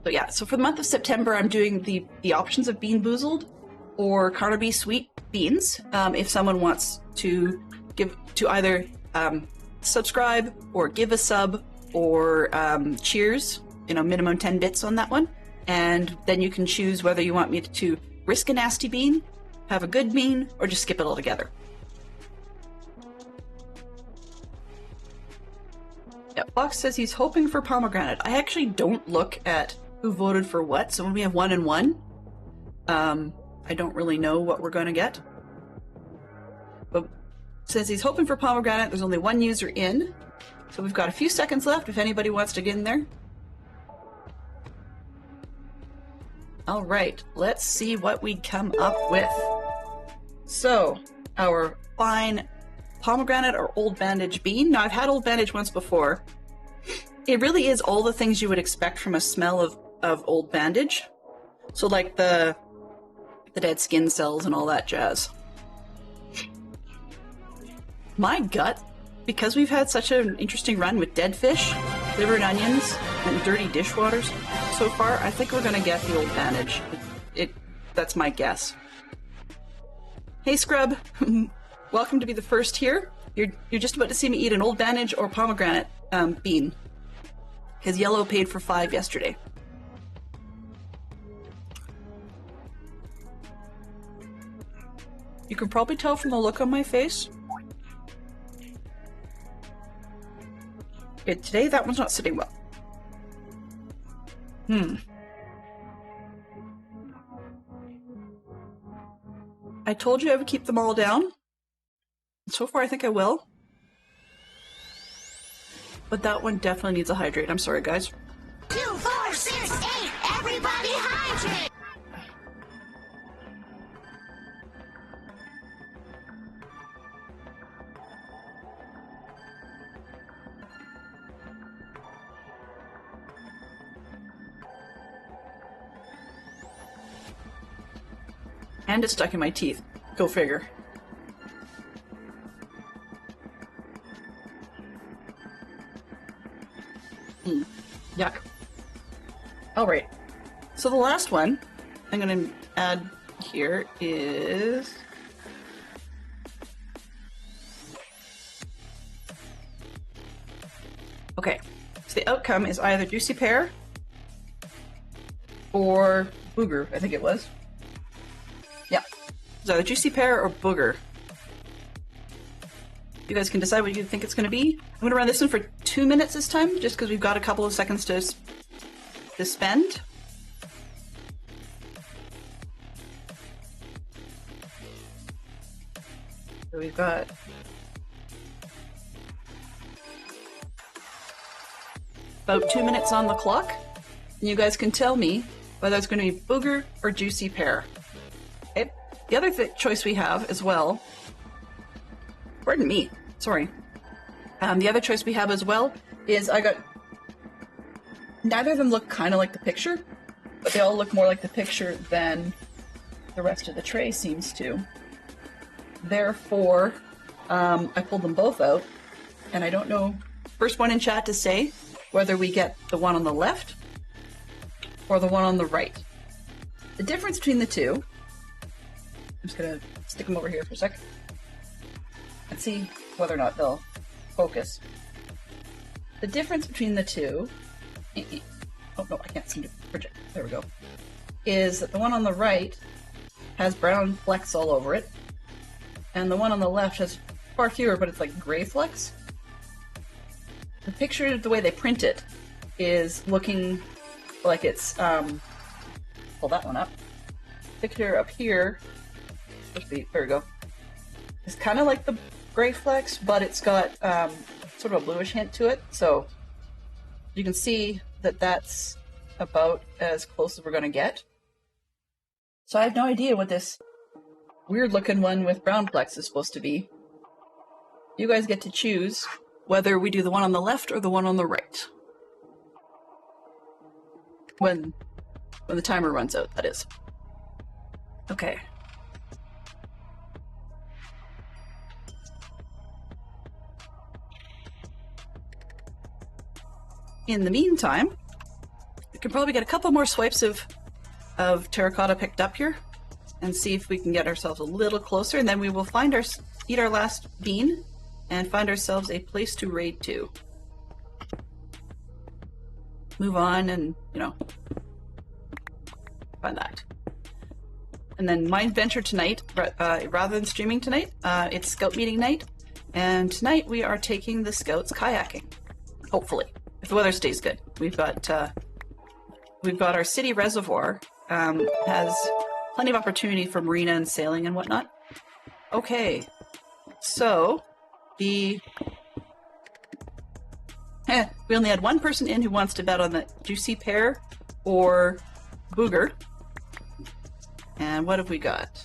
So yeah, so for the month of September, I'm doing the options of Bean Boozled or Carnaby Sweet Beans. If someone wants to either subscribe or give a sub or cheers, minimum 10 bits on that one. and then you can choose whether you want me to risk a nasty bean, have a good bean, or just skip it altogether. Yeah, Fox says he's hoping for pomegranate. I actually don't look at who voted for what, so when we have 1 and 1, I don't really know what we're going to get. But says he's hoping for pomegranate. There's only 1 user in, so we've got a few seconds left if anybody wants to get in there. All right, let's see what we come up with. So, our fine pomegranate or old bandage bean. Now, I've had old bandage once before. It really is all the things you would expect from a smell of old bandage. So, like the dead skin cells and all that jazz. My gut, because we've had such an interesting run with dead fish, liver and onions, and dirty dishwaters so far, I think we're going to get the old bandage. That's my guess. Hey, Scrub. Welcome to be the first here. You're just about to see me eat an old bandage or pomegranate bean. Because Yellow paid for 5 yesterday. You can probably tell from the look on my face. Today that one's not sitting well. I told you I would keep them all down. So far I think I will. But that one definitely needs a hydrate. I'm sorry, guys. 2, 4, 6, 8, everybody hydrate! And it's stuck in my teeth. Go figure. Yuck. Alright. So the last one I'm going to add here is... Okay. So the outcome is either Juicy Pear or Booger, I think it was. Yeah. So either Juicy Pear or Booger. You guys can decide what you think it's going to be. I'm going to run this one for 2 minutes this time, just because we've got a couple of seconds to spend. So we've got... about 2 minutes on the clock. And you guys can tell me whether it's going to be Booger or Juicy Pear. Okay? The other choice we have as well... Pardon me, sorry. The other choice we have as well is I got... Neither of them look kind of like the picture, but they all look more like the picture than the rest of the tray seems to. Therefore, I pulled them both out, and I don't know, first one in chat to say whether we get the one on the left or the one on the right. The difference between the two, I'm just gonna stick them over here for a second and see whether or not they'll focus. The difference between the two, oh no, I can't seem to project, there we go, is that the one on the right has brown flecks all over it, and the one on the left has far fewer, but it's like gray flecks. The picture, the way they print it, is looking like it's, pull that one up. Picture up here, there we go, it's kind of like the gray flecks, but it's got sort of a bluish hint to it, so you can see that that's about as close as we're going to get. So I have no idea what this weird looking one with brown flecks is supposed to be. You guys get to choose whether we do the one on the left or the one on the right. When the timer runs out, that is. Okay. In the meantime, we can probably get a couple more swipes of terracotta picked up here and see if we can get ourselves a little closer, and then we will eat our last bean and find ourselves a place to raid to. Move on and, you know, find that. And then my adventure tonight, rather than streaming tonight, it's scout meeting night. And tonight we are taking the scouts kayaking. Hopefully, if the weather stays good. We've got our city reservoir, has plenty of opportunity for marina and sailing and whatnot. Okay, so we only had one person in who wants to bet on the juicy pear or booger. And what have we got?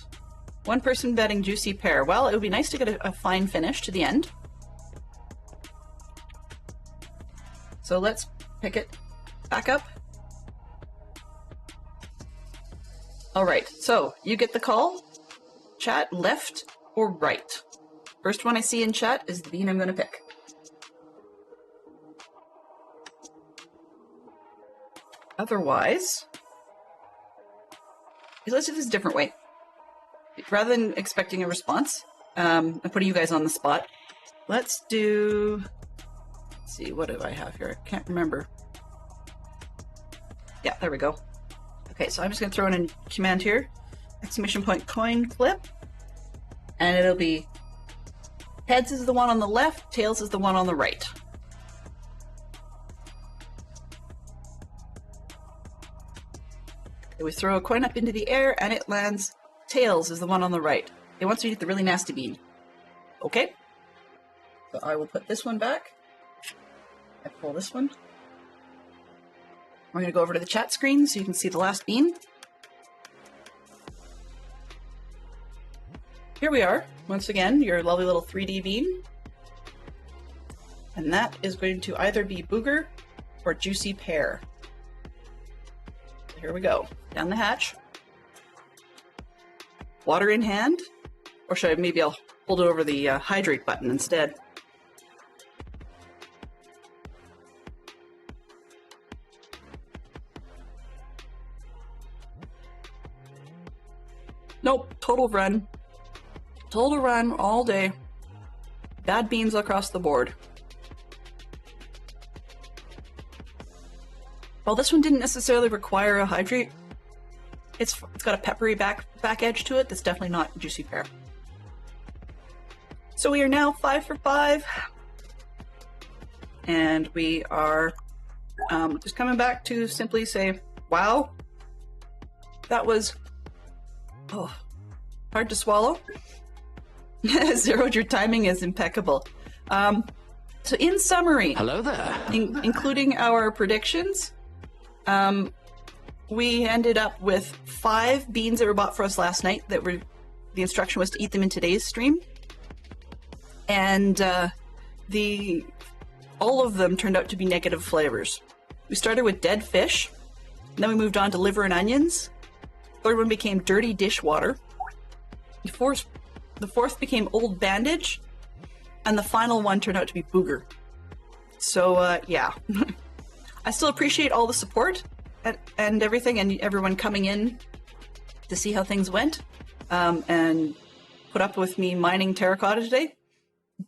One person betting juicy pear. Well, it would be nice to get a fine finish to the end. So let's pick it back up. All right, so you get the call. Chat, left or right? First one I see in chat is the bean I'm going to pick. Otherwise, let's do this a different way. Rather than expecting a response, I'm putting you guys on the spot. Let's do... Let's see, what do I have here? I can't remember. Yeah, there we go. Okay, so I'm just going to throw in a command here. Exclamation point coin flip. And it'll be heads is the one on the left, tails is the one on the right. Okay, we throw a coin up into the air and it lands. Tails is the one on the right. It wants me to get the really nasty bean. Okay. So I will put this one back. I pull this one. We're going to go over to the chat screen so you can see the last bean. Here we are. Once again, your lovely little 3D bean. And that is going to either be booger or juicy pear. Here we go. Down the hatch. Water in hand, or should I, maybe I'll hold it over the hydrate button instead. Nope, total run. Total run all day. Bad beans across the board. Well, this one didn't necessarily require a hydrate. It's got a peppery back edge to it that's definitely not juicy pear. So we are now 5 for 5. And we are just coming back to simply say, wow, that was hard to swallow. Zeroed, your timing is impeccable. So in summary, hello there. Including our predictions, we ended up with 5 beans that were bought for us last night that were, the instruction was to eat them in today's stream. And all of them turned out to be negative flavors. We started with dead fish, and then we moved on to liver and onions. The third one became dirty dishwater. The fourth became old bandage, and the final one turned out to be booger. So yeah, I still appreciate all the support and everything, and everyone coming in to see how things went, and put up with me mining terracotta today.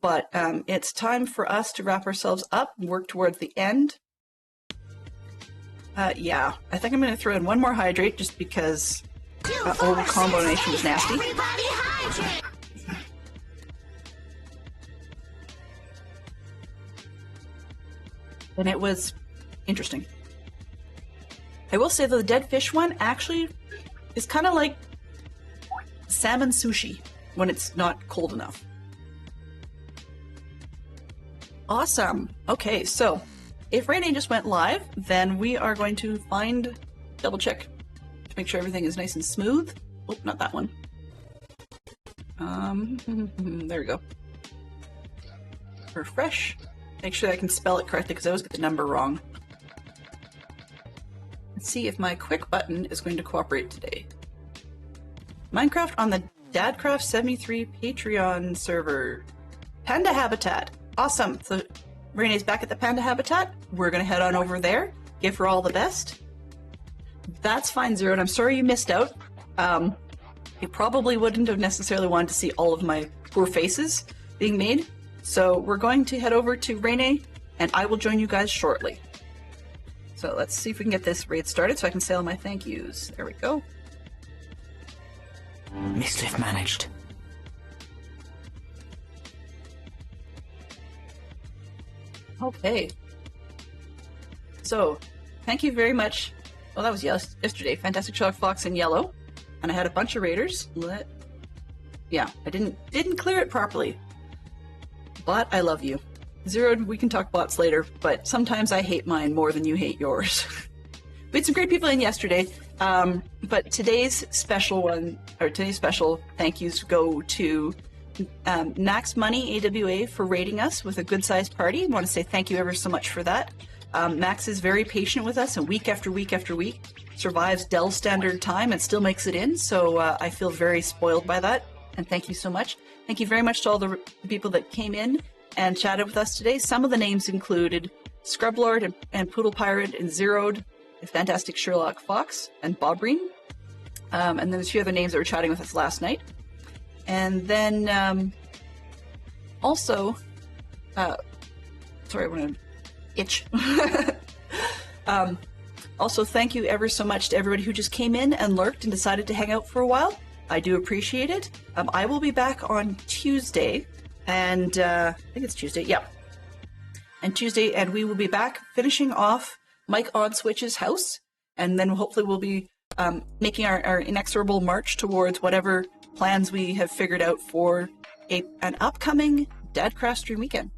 But it's time for us to wrap ourselves up and work towards the end. Yeah, I think I'm going to throw in one more hydrate just because old combination was nasty. And it was interesting. I will say that the dead fish one actually is kind of like salmon sushi when it's not cold enough. Awesome. Okay, so if Rainy just went live, then we are going to double check to make sure everything is nice and smooth. Oh, not that one. There we go. Refresh. Make sure I can spell it correctly because I always get the number wrong. Let's see if my quick button is going to cooperate today. Minecraft on the Dadcraft73 Patreon server. Panda Habitat. Awesome. So Renee's back at the Panda Habitat. We're going to head on over there. Give her all the best. That's fine, Zero, and I'm sorry you missed out. You probably wouldn't have necessarily wanted to see all of my poor faces being made. So we're going to head over to Renee, and I will join you guys shortly. So So let's see if we can get this raid started so I can say all my thank yous. There we go. Mischief managed. Okay. So, thank you very much. Well, that was yesterday. Fantastic Sherlock Fox in yellow. And I had a bunch of raiders. Yeah, I didn't clear it properly. Bot, I love you. Zero, we can talk bots later, but sometimes I hate mine more than you hate yours. We had some great people in yesterday, but today's special thank yous go to Max Money AWA for raiding us with a good-sized party. I want to say thank you ever so much for that. Max is very patient with us, and week after week after week survives Dell Standard Time and still makes it in, so I feel very spoiled by that, and thank you so much. Thank you very much to all the people that came in and chatted with us today. Some of the names included Scrublord and Poodle Pirate and Zeroed, the Fantastic Sherlock Fox, and Bobreen. And then there's a few other names that were chatting with us last night. And then also, sorry, I want to itch. Also, thank you ever so much to everybody who just came in and lurked and decided to hang out for a while. I do appreciate it. I will be back on Tuesday, and I think it's Tuesday, yeah. And Tuesday, and we will be back finishing off Mike Odswitch's house, and then hopefully we'll be making our inexorable march towards whatever plans we have figured out for an upcoming Dadcraft stream weekend.